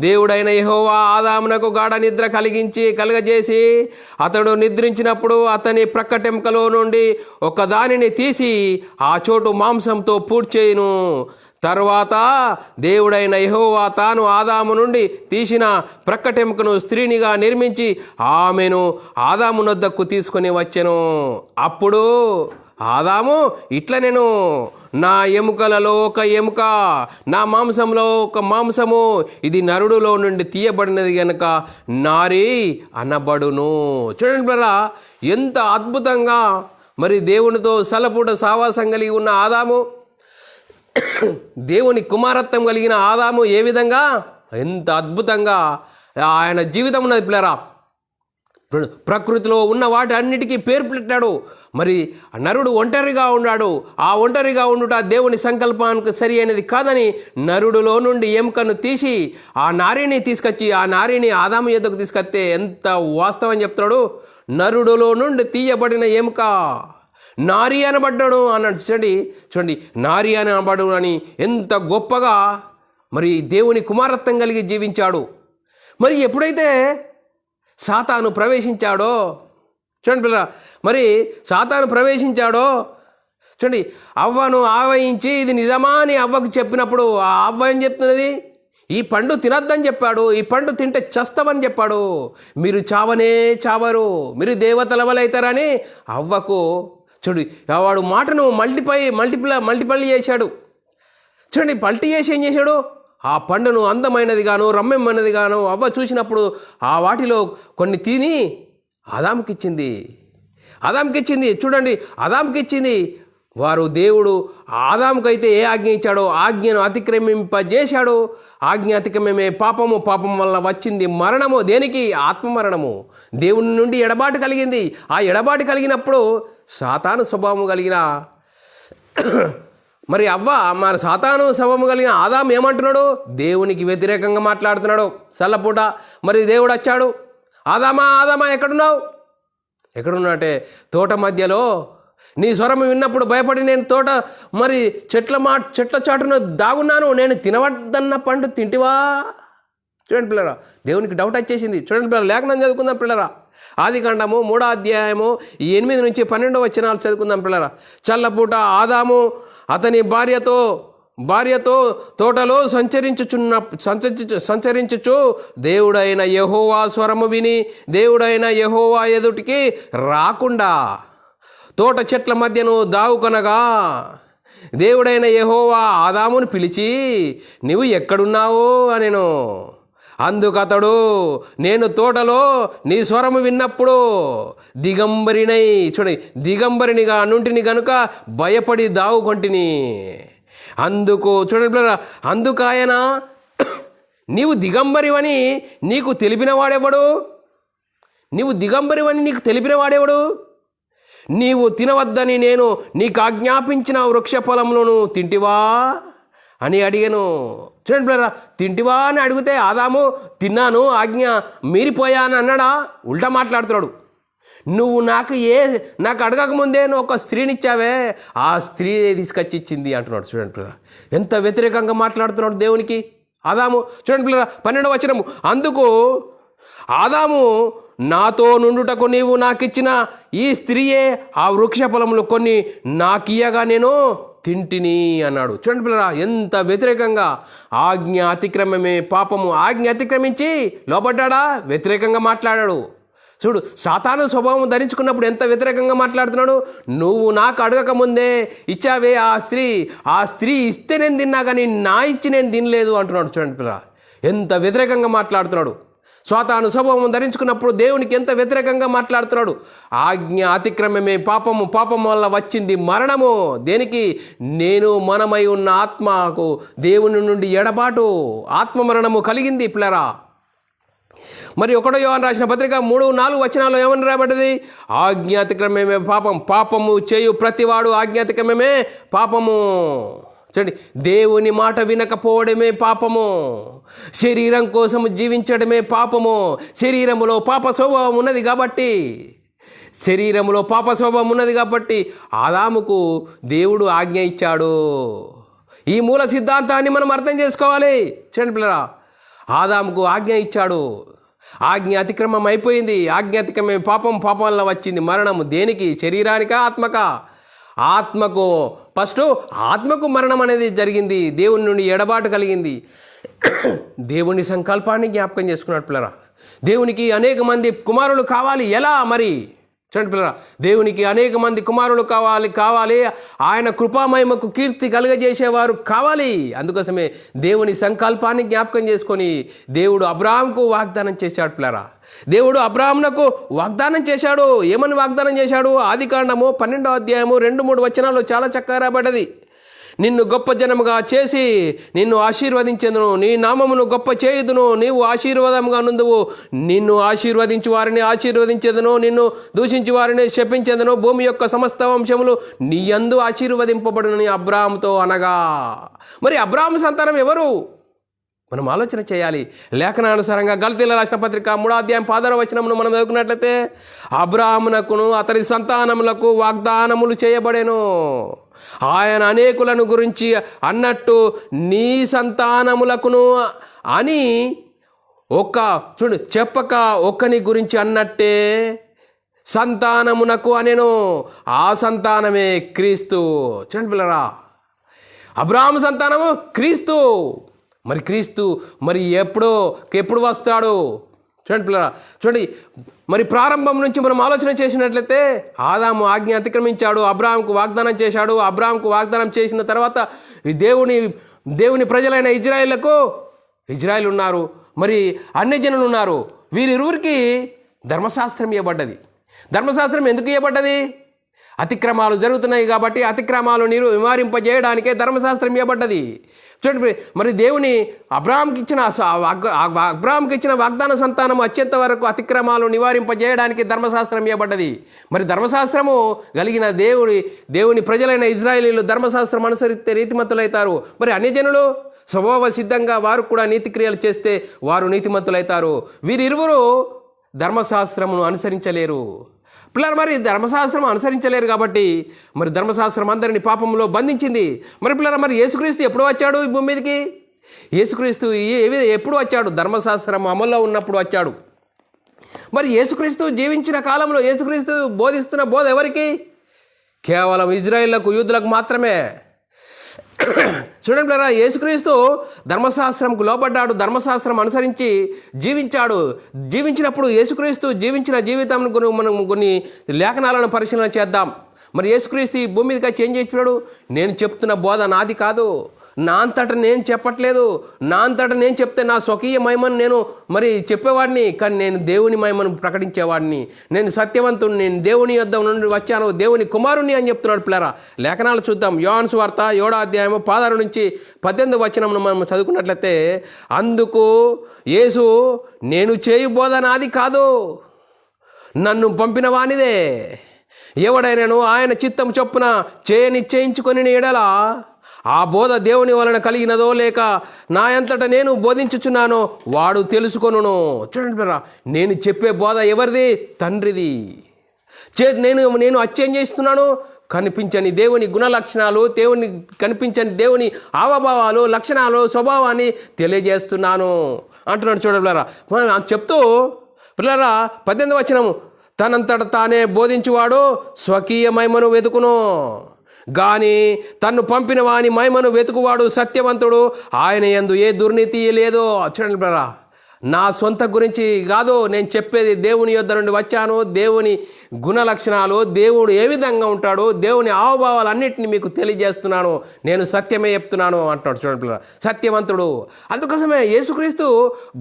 దేవుడైన యెహోవా ఆదామునకు గాఢ నిద్ర కలగజేసి అతడు నిద్రించినప్పుడు అతని ప్రక్కటెంకలో నుండి ఒకదానిని తీసి ఆ చోటు మాంసంతో పూడ్చేయును. తరువాత దేవుడైన యెహోవా తాను ఆదాము నుండి తీసిన ప్రక్కటెంకను స్త్రీనిగా నిర్మించి ఆమెను ఆదాము నొద్దకు తీసుకొని వచ్చెను. అప్పుడు ఆదాము ఇట్లా, నేను నా ఎముకలలో ఒక ఎముక, నా మాంసంలో ఒక మాంసము, ఇది నరుడులో నుండి తీయబడినది గనుక నారి అనబడును. చూడండి బ్రదరా, ఎంత అద్భుతంగా మరి దేవునితో సలపూట సావాసం కలిగి ఉన్న ఆదాము, దేవుని కుమారత్వం కలిగిన ఆదాము ఏ విధంగా ఎంత అద్భుతంగా ఆయన జీవితం ఉన్నది పిల్లరా. ప్రకృతిలో ఉన్న వాటి అన్నిటికీ పేరు పెట్టాడు. మరి నరుడు ఒంటరిగా ఉన్నాడు. ఆ ఒంటరిగా ఉండుట దేవుని సంకల్పానికి సరి అయినది కాదని నరుడులో నుండి ఎముకను తీసి ఆ నారిని తీసుకొచ్చి ఆ నారిని ఆదాము యొద్దకు తీసుకొస్తే ఎంత వాస్తవం చెప్తాడు. నరుడులో నుండి తీయబడిన ఎముక నారి అనబడ్డాడు అన్నాడు. చూడండి నారి అనబడు అని ఎంత గొప్పగా మరి దేవుని కుమారత్వం కలిగి జీవించాడు. మరి ఎప్పుడైతే సాతాను ప్రవేశించాడో, చూడండి పిల్లరా, మరి సాతాను ప్రవేశించాడో చూడండి, అవ్వను ఆవహించి ఇది నిజమా అని అవ్వకు చెప్పినప్పుడు ఆ అవ్వ ఏం చెప్తున్నది? ఈ పండు తినొద్దని చెప్పాడు, ఈ పండు తింటే చస్తామని చెప్పాడు, మీరు చావనే చావరు, మీరు దేవతల వలైతారని అవ్వకు చూడు వాడు మాటను మల్టిపల్ చేశాడు. చూడండి, పల్టీ చేసి ఏం చేశాడు? ఆ పండును అందమైనది గాను రమ్యమైనది గాను అవ్వ చూసినప్పుడు ఆ వాటిలో కొన్ని తిని ఆదాముకిచ్చింది. చూడండి, ఆదాముకిచ్చింది. వారు దేవుడు ఆదాముకైతే ఏ ఆజ్ఞ ఇచ్చాడో ఆజ్ఞను అతిక్రమింపజేశాడు. ఆజ్ఞ అతిక్రమమే పాపము, పాపం వల్ల వచ్చింది మరణము. దేనికి? ఆత్మమరణము. దేవుని నుండి ఎడబాటు కలిగింది. ఆ ఎడబాటు కలిగినప్పుడు సాతాను స్వభావం కలిగిన మరి అవ్వ మరి సాతాను స్వభావం కలిగిన ఆదాము ఏమంటున్నాడు? దేవునికి వ్యతిరేకంగా మాట్లాడుతున్నాడు. చల్లపూట మరి దేవుడు వచ్చాడు, ఆదామా ఎక్కడున్నాటే తోట మధ్యలో నీ స్వరం విన్నప్పుడు భయపడి నేను తోట మరి చెట్ల చాటున దాగున్నాను, నేను తినవద్దన్న పండు తింటివా? చూడండి పిల్లరా, దేవునికి డౌట్ వచ్చేసింది. చూడండి పిల్లరా, లేఖనం చదువుకుందాం పిల్లరా. ఆదికాండము 3వ అధ్యాయము 8 నుంచి 12 వచనాలు చదువుకుందాం పిల్లరా. చల్లపూట ఆదాము అతని భార్యతో తోటలో సంచరించుచు దేవుడైన యెహోవా స్వరము విని దేవుడైన యెహోవా ఎదుటికి రాకుండా తోట చెట్ల మధ్యను దాగుకొనగా దేవుడైన యెహోవా ఆదామును పిలిచి నీవు ఎక్కడున్నావు అనెను. అందుకతడు నేను తోటలో నీ స్వరము విన్నప్పుడు దిగంబరినిగా నుంటిని గనుక భయపడి దాగుకొంటిని. అందుకాయన నీవు దిగంబరివని నీకు తెలిపిన వాడెవడు? నీవు తినవద్దని నేను నీకు ఆజ్ఞాపించిన వృక్ష ఫలములను తింటివా అని అడిగాను. చూడండి పిల్లరా, తింటివా అని అడిగితే ఆదాము తిన్నాను, ఆజ్ఞ మీరిపోయాను అన్నాడా? ఉల్టా మాట్లాడుతున్నాడు. నువ్వు నాకు అడగకముందే నువ్వు ఒక స్త్రీనిచ్చావే, ఆ స్త్రీ తీసుకొచ్చి ఇచ్చింది అంటున్నాడు. చూడండి పిల్లరా, ఎంత వ్యతిరేకంగా మాట్లాడుతున్నాడు దేవునికి ఆదాము. చూడండి పిల్లరా, 12వ వచనము. అందుకు ఆదాము నాతో నుండుటకు నీవు నాకిచ్చిన ఈ స్త్రీయే ఆ వృక్ష ఫలములు కొన్ని నాకియ్యగా నేను తింటిని అన్నాడు. చూడండి పిల్లరా, ఎంత వ్యతిరేకంగా. ఆజ్ఞ అతిక్రమమే పాపము. ఆజ్ఞ అతిక్రమించి లోబడ్డా, వ్యతిరేకంగా మాట్లాడాడు. చూడు, సాతాను స్వభావం ధరించుకున్నప్పుడు ఎంత వ్యతిరేకంగా మాట్లాడుతున్నాడు. నువ్వు నాకు అడగకముందే ఇచ్చావే ఆ స్త్రీ ఇస్తే నేను తిన్నా కానీ నా ఇచ్చి నేను తినలేదు అంటున్నాడు. చూడండి పిల్లరా, ఎంత వ్యతిరేకంగా మాట్లాడుతున్నాడు. సాతాను స్వభావం ధరించుకున్నప్పుడు దేవునికి ఎంత వ్యతిరేకంగా మాట్లాడుతున్నాడు. ఆజ్ఞ అతిక్రమమే పాపము, పాపం వల్ల వచ్చింది మరణము. దేనికి? మనమై ఉన్న ఆత్మకు దేవుని నుండి ఎడబాటు, ఆత్మ మరణము కలిగింది పిల్లరా. మరి 1 యోహాను రాసిన పత్రిక 3-4 వచనాలు ఏమని రాబడ్డది? ఆజ్ఞ అతిక్రమమే పాపం, పాపము చేయు ప్రతివాడు ఆజ్ఞ అతిక్రమమే పాపము. చూడండి, దేవుని మాట వినకపోవడమే పాపము, శరీరం కోసం జీవించడమే పాపము. శరీరములో పాప స్వభావం ఉన్నది కాబట్టి ఆదాముకు దేవుడు ఆజ్ఞ ఇచ్చాడు. ఈ మూల సిద్ధాంతాన్ని మనం అర్థం చేసుకోవాలి. చూడండి పిల్లరా, ఆదాముకు ఆజ్ఞ ఇచ్చాడు, ఆజ్ఞ అతిక్రమం అయిపోయింది. ఆజ్ఞ అతిక్రమమే పాపం, పాపం వల్ల వచ్చింది మరణము. దేనికి? శరీరానికా ఆత్మకా? ఆత్మకు ఆత్మకు మరణం అనేది జరిగింది. దేవుని నుండి ఎడబాటు కలిగింది. దేవుని సంకల్పాన్ని జ్ఞాపకం చేసుకున్నాడు పిల్లరా. దేవునికి అనేక మంది కుమారులు కావాలి. ఎలా మరి? చూడండి పిల్లరా, దేవునికి అనేక మంది కుమారులు కావాలి. ఆయన కృపామహిమకు కీర్తి కలుగజేసేవారు కావాలి. అందుకోసమే దేవుని సంకల్పాన్ని జ్ఞాపకం చేసుకొని దేవుడు అబ్రాహాముకు వాగ్దానం చేశాడు పిల్లరా. దేవుడు అబ్రాహామునకు వాగ్దానం చేశాడు. ఏమని వాగ్దానం చేశాడు? ఆదికాండము 12వ అధ్యాయము 2-3 వచనాల్లో చాలా చక్కగా రాబడ్డది. నిన్ను గొప్ప జనముగా చేసి నిన్ను ఆశీర్వదించెదను, నీ నామమును గొప్ప చేయుదును, నీవు ఆశీర్వాదముగా నుందువు. నిన్ను ఆశీర్వదించు వారిని ఆశీర్వదించెదను, నిన్ను దూషించు వారిని శపించెదను. భూమి యొక్క సమస్త వంశములు నీ యందు ఆశీర్వదింపబడునని అబ్రాహాముతో అనగా. మరి అబ్రాహాము సంతానం ఎవరు? మనం ఆలోచన చేయాలి. లేఖనానుసారంగా గలతీయులకు రాసిన పత్రిక 3వ అధ్యాయం 16వ వచనమును మనం చదువుకున్నట్లయితే అబ్రాహామునకును అతని సంతానములకు వాగ్దానములు చేయబడెను. ఆయన అనేకులను గురించి అన్నట్టు నీ సంతానములకును అని చెప్పక ఒక్కని గురించి అన్నట్టే సంతానమునకు అనెను. ఆ సంతానమే క్రీస్తు. చూడండి పిల్లరా, అబ్రాహాము సంతానము క్రీస్తు. మరి క్రీస్తు ఎప్పుడు వస్తాడు? చూడండి పిల్లరా, చూడండి, మరి ప్రారంభం నుంచి మనం ఆలోచన చేసినట్లయితే ఆదాము ఆజ్ఞ అతిక్రమించాడు, అబ్రాహాముకు వాగ్దానం చేశాడు. అబ్రాహాముకు వాగ్దానం చేసిన తర్వాత దేవుని దేవుని ప్రజలైన ఇజ్రాయేల్ ఉన్నారు, మరి అన్యజనులు ఉన్నారు. వీరిరువురికి ధర్మశాస్త్రం ఇవ్వబడ్డది. ధర్మశాస్త్రం ఎందుకు ఇవ్వబడ్డది? అతిక్రమాలు జరుగుతున్నాయి కాబట్టి అతిక్రమాలు నివారింపజేయడానికే ధర్మశాస్త్రం ఇవ్వబడ్డది. చూడండి, మరి దేవుని అబ్రాహాంకి ఇచ్చిన వాగ్దాన సంతానం వచ్చేంత వరకు అతిక్రమాలు నివారింపజేయడానికి ధర్మశాస్త్రం ఇవ్వబడ్డది. మరి ధర్మశాస్త్రము కలిగిన దేవుని ప్రజలైన ఇజ్రాయేలీలు ధర్మశాస్త్రం అనుసరిస్తే నీతిమంతులైతారు. మరి అన్యజనులు స్వభావ సిద్ధంగా వారు కూడా నీతిక్రియలు చేస్తే వారు నీతిమంతులైతారు. వీరిరువురు ధర్మశాస్త్రమును అనుసరించలేరు. పిల్లలు, మరి ధర్మశాస్త్రం అనుసరించలేరు కాబట్టి మరి ధర్మశాస్త్రం అందరిని పాపంలో బంధించింది. మరి పిల్లలు, మరి యేసుక్రీస్తు ఎప్పుడు వచ్చాడు ఈ భూమి మీదకి? యేసుక్రీస్తు ఎప్పుడు వచ్చాడు? ధర్మశాస్త్రం అమల్లో ఉన్నప్పుడు వచ్చాడు. మరి యేసుక్రీస్తు జీవించిన కాలంలో యేసుక్రీస్తు బోధిస్తున్న బోధ ఎవరికి? కేవలం ఇజ్రాయేళ్లకు, యూదులకు మాత్రమే. చూడండి పిల్లరా, యేసుక్రీస్తు ధర్మశాస్త్రంకు లోబడ్డాడు, ధర్మశాస్త్రం అనుసరించి జీవించినప్పుడు యేసుక్రీస్తు జీవించిన జీవితం మనం కొన్ని లేఖనాలను పరిశీలన చేద్దాం. మరి యేసుక్రీస్తు ఈ భూమి మీదకి చేంజ్ చేసినాడు. నేను చెప్తున్న బోధ నాది కాదు, నా అంతటా నేను చెప్పట్లేదు. నా అంతటా నేను చెప్తే నా స్వకీయ మహిమను నేను మరి చెప్పేవాడిని, కానీ నేను దేవుని మహిమను ప్రకటించేవాడిని. నేను సత్యవంతుడు, నేను దేవుని యొద్ద నుండి వచ్చాను, దేవుని కుమారుణ్ణి అని చెప్తున్నాడు. పిల్లరా, లేఖనాలు చూద్దాం. యోహాను సువార్త 7వ అధ్యాయం 16 నుంచి 18 వచనం మనం చదువుకున్నట్లయితే, అందుకు యేసు, నేను చేయు బోధ నాది కాదు, నన్ను పంపిన వానిదే. ఎవడైనాను ఆయన చిత్తం చొప్పున నిశ్చయించుకొని ఎడల ఆ బోధ దేవుని వలన కలిగినదో లేక నా అంతటా నేను బోధించుచున్నానో వాడు తెలుసుకొనును. చూడండి బ్రదర్, నేను చెప్పే బోధ ఎవరిది? తండ్రిది. నేను అచ్చేం చేస్తున్నాను? కనిపించని దేవుని గుణలక్షణాలు, కనిపించని దేవుని హావభావాలు, లక్షణాలు, స్వభావాన్ని తెలియజేస్తున్నాను అంటున్నాడు. చూడండి బ్రదర్, చెప్తూ పిల్లరా 18వ వచనము, తనంతట తానే బోధించువాడు స్వకీయ మహిమను వెతుకును, గాని తన్ను పంపిన వాని మహిమను వెతుకువాడు సత్యవంతుడు, ఆయన యందు ఏ దుర్నీతి లేదో. చూడండి బ్రదర్, నా సొంత గురించి కాదు నేను చెప్పేది, దేవుని యొద్ద నుండి వచ్చాను. దేవుని గుణలక్షణాలు, దేవుడు ఏ విధంగా ఉంటాడు, దేవుని హావభావాలన్నింటినీ మీకు తెలియజేస్తున్నాను. నేను సత్యమే చెప్తున్నాను అంటున్నాడు. చూడండి బ్రదర్, సత్యవంతుడు. అందుకోసమే యేసుక్రీస్తు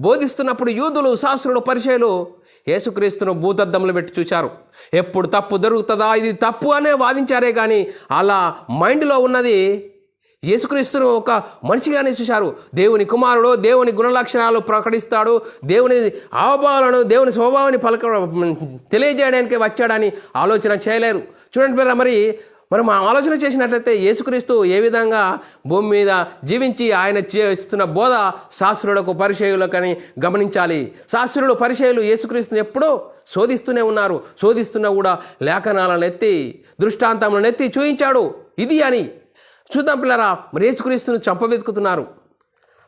బోధిస్తున్నప్పుడు యూదులు, శాస్త్రులు, పరిచయులు యేసుక్రీస్తును భూతద్దంలో పెట్టి చూశారు. ఎప్పుడు తప్పు దొరుకుతుందా, ఇది తప్పు అనే వాదించారే కానీ అలా మైండ్లో ఉన్నది యేసుక్రీస్తును ఒక మనిషిగానే చూశారు. దేవుని కుమారుడు, దేవుని గుణలక్షణాలు ప్రకటిస్తాడు, దేవుని హావభావాలను, దేవుని స్వభావాన్ని తెలియజేయడానికి వచ్చాడని ఆలోచన చేయలేరు. చూడండి మనం ఆలోచన చేసినట్లయితే యేసుక్రీస్తు ఏ విధంగా భూమి మీద జీవించి ఆయన చేస్తున్న బోధ శాస్త్రులకు, పరిచయులకని గమనించాలి. శాస్త్రులు, పరిచయులు యేసుక్రీస్తుని ఎప్పుడూ శోధిస్తూనే ఉన్నారు. శోధిస్తున్నా కూడా లేఖనాలను ఎత్తి, దృష్టాంతములను ఎత్తి చూయించాడు ఇది అని. చూద్దాం పిల్లరా, మరి యేసుక్రీస్తును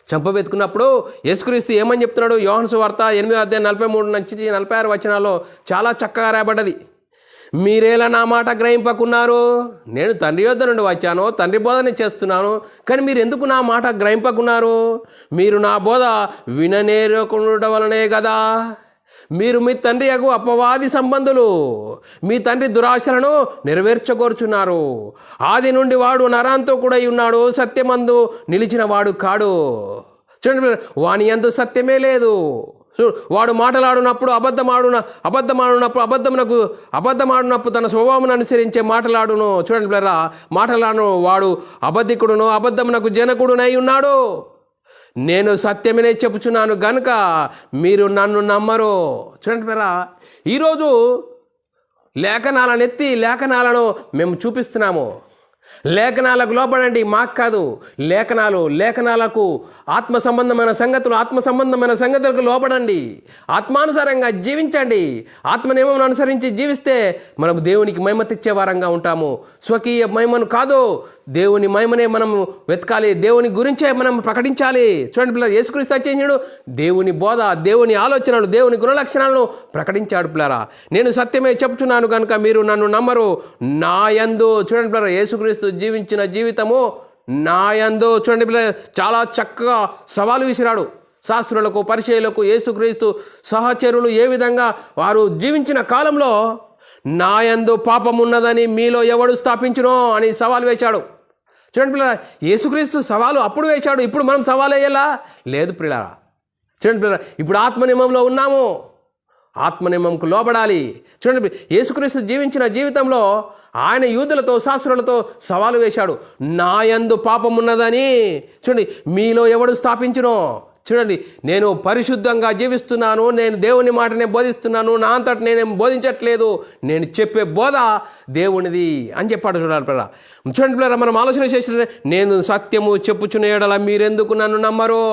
చంపబెతుకున్నప్పుడు యేసుక్రీస్తు ఏమని చెప్తున్నాడు? యోహాను సువార్త 8వ అధ్యాయం 43 నుంచి 46 వచనాల్లో చాలా చక్కగా రాయబడ్డది. మీరేలా నా మాట గ్రహింపకున్నారు? నేను తండ్రి యొద్ద నుండి వచ్చాను, తండ్రి బోధనే చేస్తున్నాను, కానీ మీరు ఎందుకు నా మాట గ్రహింపకున్నారు? మీరు నా బోధ విననేరకుండటం వలనే కదా. మీరు మీ తండ్రి యగు అపవాది సంబంధులు, మీ తండ్రి దురాశలను నెరవేర్చగోరుచున్నారు. ఆది నుండి వాడు నరాంతో కూడా ఉన్నాడు, సత్యమందు నిలిచిన వాడు కాడు. చూడండి, వాని యందు సత్యమే లేదు. వాడు మాటలాడినప్పుడు అబద్ధమాడినప్పుడు తన స్వభావం అనుసరించే మాటలాడును. చూడండి బ్రదరా, మాటలాడును వాడు అబద్ధికుడును, అబద్ధమునకు జనకుడునై ఉన్నాడు. నేను సత్యమనే చెప్పుచున్నాను గనుక మీరు నన్ను నమ్మరు. చూడండి బ్రదరా, ఈరోజు లేఖనాలను మేము చూపిస్తున్నాము. లేఖనాలకు లోపడండి, మాకు కాదు. లేఖనాలకు ఆత్మ సంబంధమైన సంగతులకు లోపడండి. ఆత్మానుసారంగా జీవించండి. ఆత్మనియమం అనుసరించి జీవిస్తే మనం దేవునికి మహిమ తెచ్చే వారంగా ఉంటాము. స్వకీయ మహిమను కాదు, దేవుని మహిమనే మనం వెతకాలి, దేవుని గురించే మనం ప్రకటించాలి. చూడండి పిల్లలు, యేసుక్రీస్తు వచ్చేసాడు, దేవుని బోధ, దేవుని ఆలోచనలు, దేవుని గుణలక్షణాలను ప్రకటించాడు. పిల్లరా, నేను సత్యమే చెప్తున్నాను కనుక మీరు నన్ను నమ్మరు. నా యందు, చూడండి పిల్లరా, యేసుక్రీస్తు జీవించిన జీవితము నా యందు. చూడండి పిల్లలు, చాలా చక్కగా సవాలు విసిరాడు శాస్త్రులకు, పరిచయులకు. యేసుక్రీస్తు సహచరులు ఏ విధంగా వారు జీవించిన కాలంలో నా యందు పాపం ఉన్నదని మీలో ఎవడు స్థాపించునో అని సవాల్ వేశాడు. చూడండి పిల్లరా, యేసుక్రీస్తు సవాలు అప్పుడు వేశాడు, ఇప్పుడు మనం సవాలు వేయాలా? లేదు పిల్లరా. చూడండి పిల్లరా, ఇప్పుడు ఆత్మనియమంలో ఉన్నాము, ఆత్మనియమంకు లోబడాలి. చూడండి, యేసుక్రీస్తు జీవించిన జీవితంలో ఆయన యూదులతో శాస్త్రులతో సవాలు వేశాడు. నా యందు పాపం ఉన్నదని చూడండి మీలో ఎవడు స్థాపించునో. చూడండి, నేను పరిశుద్ధంగా జీవిస్తున్నాను, నేను దేవుని మాటనే బోధిస్తున్నాను, నా అంతట నేనేం బోధించట్లేదు, నేను చెప్పే బోధ దేవునిది అని చెప్పాడు. చూడాలి పిల్లరా. చూడండి పిల్లరా, మనం ఆలోచన చేసిన, నేను సత్యము చెప్పుచున్న యెడల మీరెందుకు నన్ను నమ్మరు?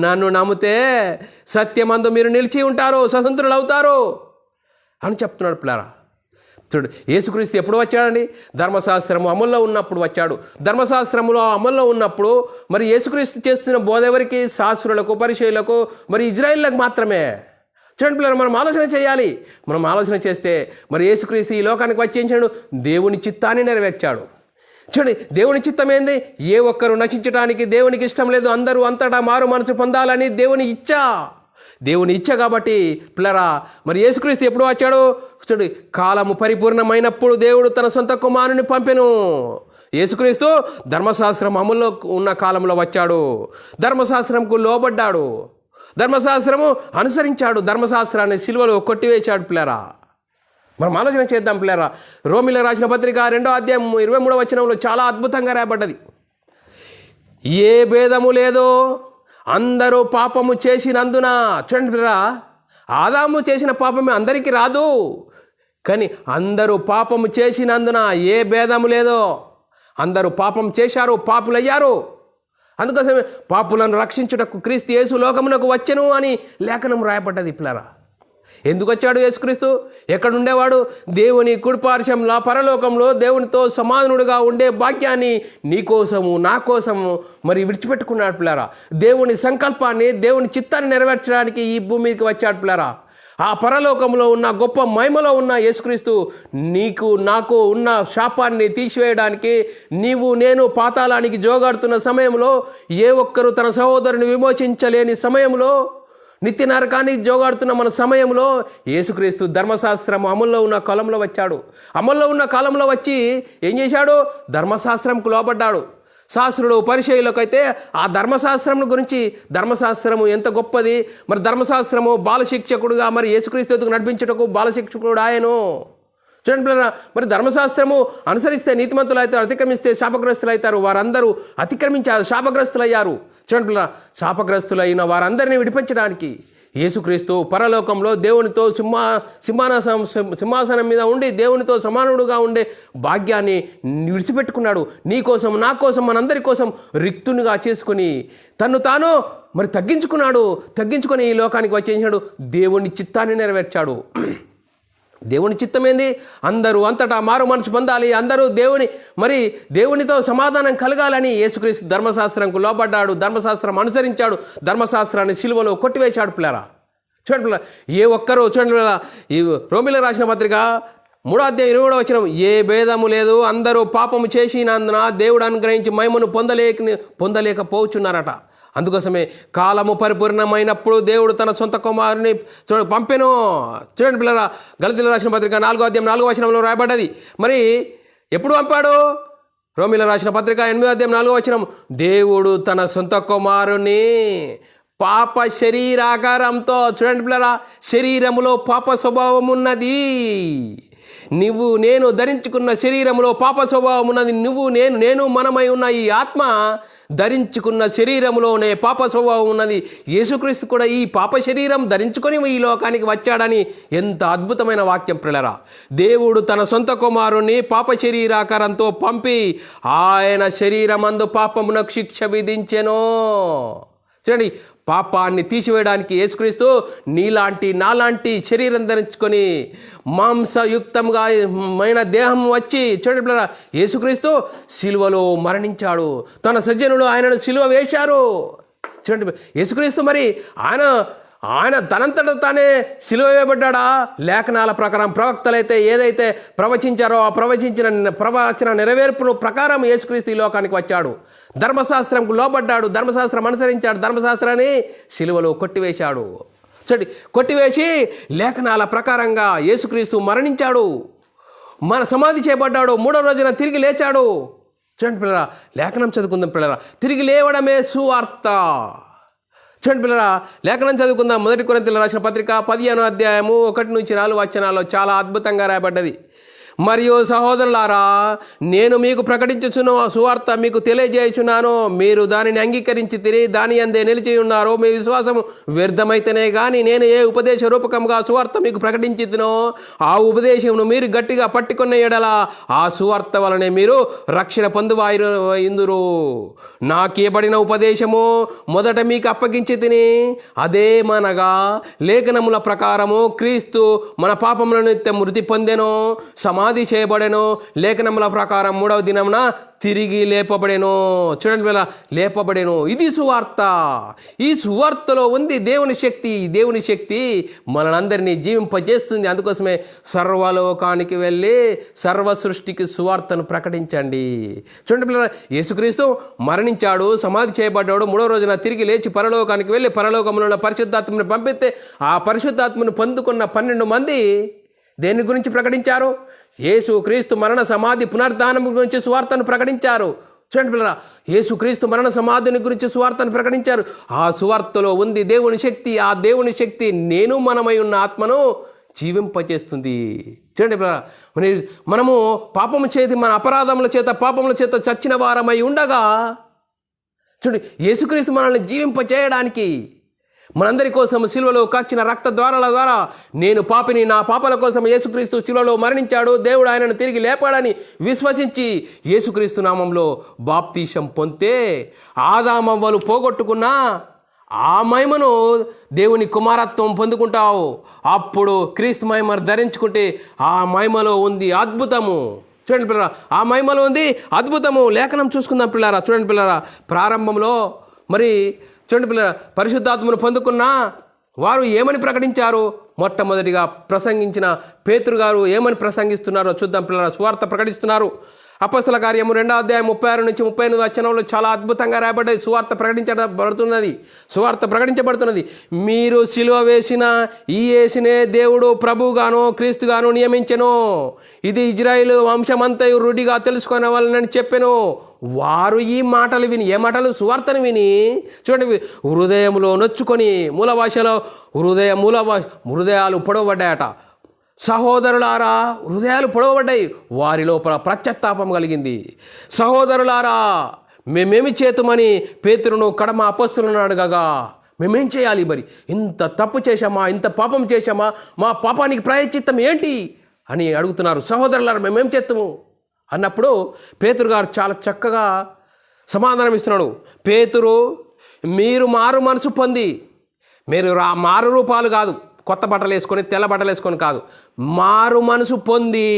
నన్ను నమ్మితే సత్యమందు మీరు నిలిచి ఉంటారు, స్వతంత్రులు అవుతారు అని చెప్తున్నాడు పిల్లరా. చూడు, యేసుక్రీస్తు ఎప్పుడు వచ్చాడండి? ధర్మశాస్త్రము అమల్లో ఉన్నప్పుడు వచ్చాడు. ధర్మశాస్త్రములో అమల్లో ఉన్నప్పుడు మరి యేసుక్రీస్తు చేస్తున్న బోధ ఎవరికి? శాస్త్రులకు, పరిచయులకు, మరి ఇజ్రాయిల్లకు మాత్రమే. చూడండి పిల్లలు, మనం ఆలోచన చేయాలి. మనం ఆలోచన చేస్తే మరి యేసుక్రీస్తు ఈ లోకానికి వచ్చేసాడు, దేవుని చిత్తాన్ని నెరవేర్చాడు. చూడండి, దేవుని చిత్తం ఏంది? ఏ ఒక్కరు నశించడానికి దేవునికి ఇష్టం లేదు, అందరూ అంతటా మారు మనసు పొందాలని దేవుని ఇచ్చ కాబట్టి పిల్లరా, మరి యేసుక్రీస్తు ఎప్పుడు వచ్చాడు? చూడండి, కాలము పరిపూర్ణమైనప్పుడు దేవుడు తన సొంత కుమారుని పంపెను. యేసుక్రీస్తు ధర్మశాస్త్రం అమల్లో ఉన్న కాలంలో వచ్చాడు, ధర్మశాస్త్రంకు లోబడ్డాడు, ధర్మశాస్త్రము అనుసరించాడు, ధర్మశాస్త్రాన్ని సిలువలో కొట్టివేశాడు పిల్లరా. మనం ఆలోచన చేద్దాం పిల్లరా. రోమీయులకు రాసిన పత్రిక 2వ అధ్యాయం 23వ వచనంలో చాలా అద్భుతంగా రాయబడ్డది. ఏ భేదము లేదో అందరూ పాపము చేసినందున. చూడండి పిల్లరా, ఆదాము చేసిన పాపమే అందరికీ రాదు, కానీ అందరూ పాపము చేసినందున ఏ భేదము లేదో, అందరూ పాపం చేశారు, పాపులయ్యారు. అందుకోసమే పాపులను రక్షించుటకు క్రీస్తు యేసు లోకమునకు వచ్చెను అని లేఖనం రాయబడ్డది పిల్లరా. ఎందుకు వచ్చాడు యేసుక్రీస్తు? ఎక్కడుండేవాడు? దేవుని కుడిపార్శ్వంలో పరలోకంలో దేవునితో సమానుడుగా ఉండే భాగ్యాన్ని నీకోసము నా కోసము మరి విడిచిపెట్టుకున్నాడు పిల్లరా. దేవుని సంకల్పాన్ని, దేవుని చిత్తాన్ని నెరవేర్చడానికి ఈ భూమికి వచ్చాడు పిల్లరా. ఆ పరలోకంలో ఉన్న గొప్ప మహిమలో ఉన్న యేసుక్రీస్తు నీకు నాకు ఉన్న శాపాన్ని తీసివేయడానికి, నీవు నేను పాతాళానికి జోగాడుతున్న సమయంలో, ఏ ఒక్కరూ తన సహోదరుని విమోచించలేని సమయంలో, నిత్య నరకానికి జోగాడుతున్న మన సమయంలో యేసుక్రీస్తు ధర్మశాస్త్రం అమల్లో ఉన్న కాలంలో వచ్చాడు. అమల్లో ఉన్న కాలంలో వచ్చి ఏం చేశాడు? ధర్మశాస్త్రంకు లోబడ్డాడు. శాస్త్రుడు పరిచయులకైతే ఆ ధర్మశాస్త్రం గురించి, ధర్మశాస్త్రము ఎంత గొప్పది, మరి ధర్మశాస్త్రము బాలశిక్షకుడుగా మరి యేసుక్రీస్తు నడిపించుటకు బాలశిక్షకుడు ఆయను. చూడండి, మరి ధర్మశాస్త్రము అనుసరిస్తే నీతిమంతులు అవుతారు, అతిక్రమిస్తే శాపగ్రస్తులు అవుతారు. వారందరూ అతిక్రమించారు, శాపగ్రస్తులయ్యారు. చూడండి, శాపగ్రస్తులైన వారందరినీ విడిపించడానికి యేసుక్రీస్తు పరలోకంలో దేవునితో సింహాసనం మీద ఉండి దేవునితో సమానుడుగా ఉండే భాగ్యాన్ని విడిచిపెట్టుకున్నాడు. నీ కోసం, నా కోసం, మనందరి కోసం రిక్తునిగా చేసుకుని తను తాను మరి తగ్గించుకొని ఈ లోకానికి వచ్చేసాడు, దేవుని చిత్తాన్ని నెరవేర్చాడు. దేవుని చిత్తం ఏంది? అందరూ అంతటా మారు మనసు పొందాలి, అందరూ దేవునితో సమాధానం కలగాలని యేసుక్రీస్తు ధర్మశాస్త్రంకు లోబడ్డాడు, ధర్మశాస్త్రం అనుసరించాడు, ధర్మశాస్త్రాన్ని సిలువలో కొట్టివేశాడు పిల్లరా. చూడండి పిల్లరా, ఏ ఒక్కరూ చూడండి పిల్లరా, ఈ రోమీయులకు రాసిన పత్రిక 3వ అధ్యాయం 27వ వచనం, ఏ భేదము లేదు, అందరూ పాపము చేసినందున దేవుడు అనుగ్రహించి మహిమను పొందలేకపోతున్నారట. అందుకోసమే కాలము పరిపూర్ణమైనప్పుడు దేవుడు తన సొంత కుమారుని పంపెను. చూడండి పిల్లరా, గలతీయులకు రాసిన పత్రిక 4వ అధ్యాయం 4వ వచనంలో రాయబడ్డది. మరి ఎప్పుడు పంపాడు? రోమీయులకు రాసిన పత్రిక 8వ అధ్యాయం 4వ వచనం, దేవుడు తన సొంత కుమారుని పాప శరీరాకారంతో. చూడండి పిల్లరా, శరీరములో పాప స్వభావం ఉన్నది. నేను ధరించుకున్న శరీరంలో పాప స్వభావం ఉన్నది. నేను మనమై ఉన్న ఈ ఆత్మ ధరించుకున్న శరీరంలోనే పాప స్వభావం ఉన్నది. యేసుక్రీస్తు కూడా ఈ పాప శరీరం ధరించుకొని ఈ లోకానికి వచ్చాడని ఎంత అద్భుతమైన వాక్యం పిల్లరా. దేవుడు తన సొంత కుమారుని పాప శరీరాకారంతో పంపి ఆయన శరీరమందు పాపమునకు శిక్ష విధించెను. చూడండి, పాపాన్ని తీసివేయడానికి యేసుక్రీస్తు నాలాంటి శరీరం ధరించుకొని మాంసయుక్తంగా దేహం వచ్చి, చూడండి యేసుక్రీస్తు సిలువలో మరణించాడు. తన సజ్జనులు ఆయనను సిలువ వేశారు. చూడండి, యేసుక్రీస్తు మరి ఆయన తనంతట తానే సిలువ వేయబడ్డా? లేఖనాల ప్రకారం ప్రవక్తలైతే ఏదైతే ప్రవచించారో ఆ ప్రవచన నెరవేర్పును ప్రకారం యేసుక్రీస్తు ఈ లోకానికి వచ్చాడు. ధర్మశాస్త్రంకు లోబడ్డాడు, ధర్మశాస్త్రం అనుసరించాడు, ధర్మశాస్త్రాన్ని సిలువలో కొట్టివేశాడు. చూడండి, కొట్టివేసి లేఖనాల ప్రకారంగా యేసుక్రీస్తు మరణించాడు, సమాధి చేయబడ్డాడు, 3వ రోజున తిరిగి లేచాడు. చూడండి పిల్లరా, లేఖనం చదువుకుందాం పిల్లరా. తిరిగి లేవడమే సువార్త. చూడండి పిల్లరా, లేఖనం చదువుకుందాం. 1 కొరింథీయులకు రాసిన పత్రిక 15వ అధ్యాయము 1-4 వచనాల్లో చాలా అద్భుతంగా రాయబడ్డది. మరియు సహోదరులారా, నేను మీకు ప్రకటించుచున్న సువార్త మీకు తెలియజేయుచున్నాను. మీరు దానిని అంగీకరించి దాని అందే నిలిచి ఉన్నారు. మీ విశ్వాసం వ్యర్థమైతేనే కానీ నేను ఏ ఉపదేశ రూపకంగా సువార్త మీకు ప్రకటించుతునో ఆ ఉపదేశమును మీరు గట్టిగా పట్టుకున్న ఎడల ఆ సువార్త వలనే మీరు రక్షణ పొందువాయుందురు. నాకు ఇవ్వబడిన ఉపదేశము మొదట మీకు అప్పగించి తిని, అదేమనగా లేఖనముల ప్రకారము క్రీస్తు మన పాపముల నిమిత్తం మృతి పొందెను, సమాధి చేయబడెను, లేఖనముల ప్రకారం 3వ దినమున తిరిగి లేపబడెను. చూడండి వీళ్ళ, లేపబడెను. ఇది సువార్త. ఈ సువార్తలో ఉంది దేవుని శక్తి. దేవుని శక్తి మనందరినీ జీవింపజేస్తుంది. అందుకోసమే సర్వలోకానికి వెళ్ళి సర్వ సృష్టికి సువార్తను ప్రకటించండి. చూడండి పిల్లలు, యేసుక్రీస్తు మరణించాడు, సమాధి చేయబడ్డాడు, 3వ రోజున తిరిగి లేచి పరలోకానికి వెళ్ళి పరలోకంలో ఉన్న పరిశుద్ధాత్మను పంపిస్తే ఆ పరిశుద్ధాత్మను పొందుకున్న 12 మంది దేని గురించి ప్రకటించారు? యేసు క్రీస్తు మరణ సమాధి పునరుద్ధానం గురించి సువార్తను ప్రకటించారు. చూడండి పిల్లరా, యేసు క్రీస్తు మరణ సమాధిని గురించి సువార్తను ప్రకటించారు. ఆ సువార్తలో ఉంది దేవుని శక్తి. ఆ దేవుని శక్తి నేను మనమై ఉన్న ఆత్మను జీవింపచేస్తుంది. చూడండి పిల్లరా, మనము పాపము చేతి మన అపరాధముల చేత పాపముల చేత చచ్చిన వారమై ఉండగా చూడండి యేసుక్రీస్తు మనల్ని జీవింపచేయడానికి మనందరి కోసం శిలువలో కాచిన రక్త ద్వారాల ద్వారా నేను పాపిని, నా పాపల కోసం యేసుక్రీస్తు శిలువలో మరణించాడు, దేవుడు ఆయనను తిరిగి లేపాడని విశ్వసించి యేసుక్రీస్తు నామంలో బాప్తీసం పొందితే ఆదామవ్వలు పోగొట్టుకున్న ఆ మహిమను దేవుని కుమారత్వం పొందుకుంటావు. అప్పుడు క్రీస్తు మహిమను ధరించుకుంటే ఆ మహిమలో ఉంది అద్భుతము. చూడండి పిల్లరా, ఆ మహిమలో ఉంది అద్భుతము. లేఖనం చూసుకుందాం పిల్లరా. చూడండి పిల్లరా, ప్రారంభంలో మరి చూడండి పిల్లరా, పరిశుద్ధాత్మను పొందుకున్న వారు ఏమని ప్రకటించారు? మొట్టమొదటిగా ప్రసంగించిన పేతురు గారు ఏమని ప్రసంగిస్తున్నారో చూద్దాం పిల్లరా. సువార్త ప్రకటిస్తున్నారు. అపొస్తలుల కార్యము 2వ అధ్యాయం 36-38 వచనంలో చాలా అద్భుతంగా రాయబడ్డది. సువార్త ప్రకటించబడుతున్నది. మీరు సిలువ వేసిన ఈ యేసునే దేవుడు ప్రభువుగాను క్రీస్తుగాను నియమించెను. ఇది ఇజ్రాయేలు వంశమంతయు రూఢిగా తెలుసుకునే వాళ్ళని చెప్పెను. వారు ఈ మాటలు విని, ఏ మాటలు? సువార్తను విని చూడండి హృదయంలో నొచ్చుకొని, మూల భాషలో హృదయాలు పొడవబడ్డాయట. సహోదరులారా, హృదయాలు పొడవబడ్డాయి, వారి లోపల పశ్చాత్తాపం కలిగింది. సహోదరులారా, మేమేమి చేతుమని పేతురును కడమ అపొస్తలులను అడగగా, మేమేం చేయాలి? మరి ఇంత తప్పు చేశామా, ఇంత పాపం చేశామా, మా పాపానికి ప్రాయశ్చిత్తం ఏంటి అని అడుగుతున్నారు. సహోదరులారా, మేమేం చేస్తాము అన్నప్పుడు పేతురు గారు చాలా చక్కగా సమాధానం ఇస్తున్నాడు. పేతురు, మీరు మారు మనసు పొంది, మీరు మారు రూపాలు కాదు, కొత్త బట్టలు వేసుకొని తెల్ల బట్టలు వేసుకొని కాదు, మారు మనసు పొంది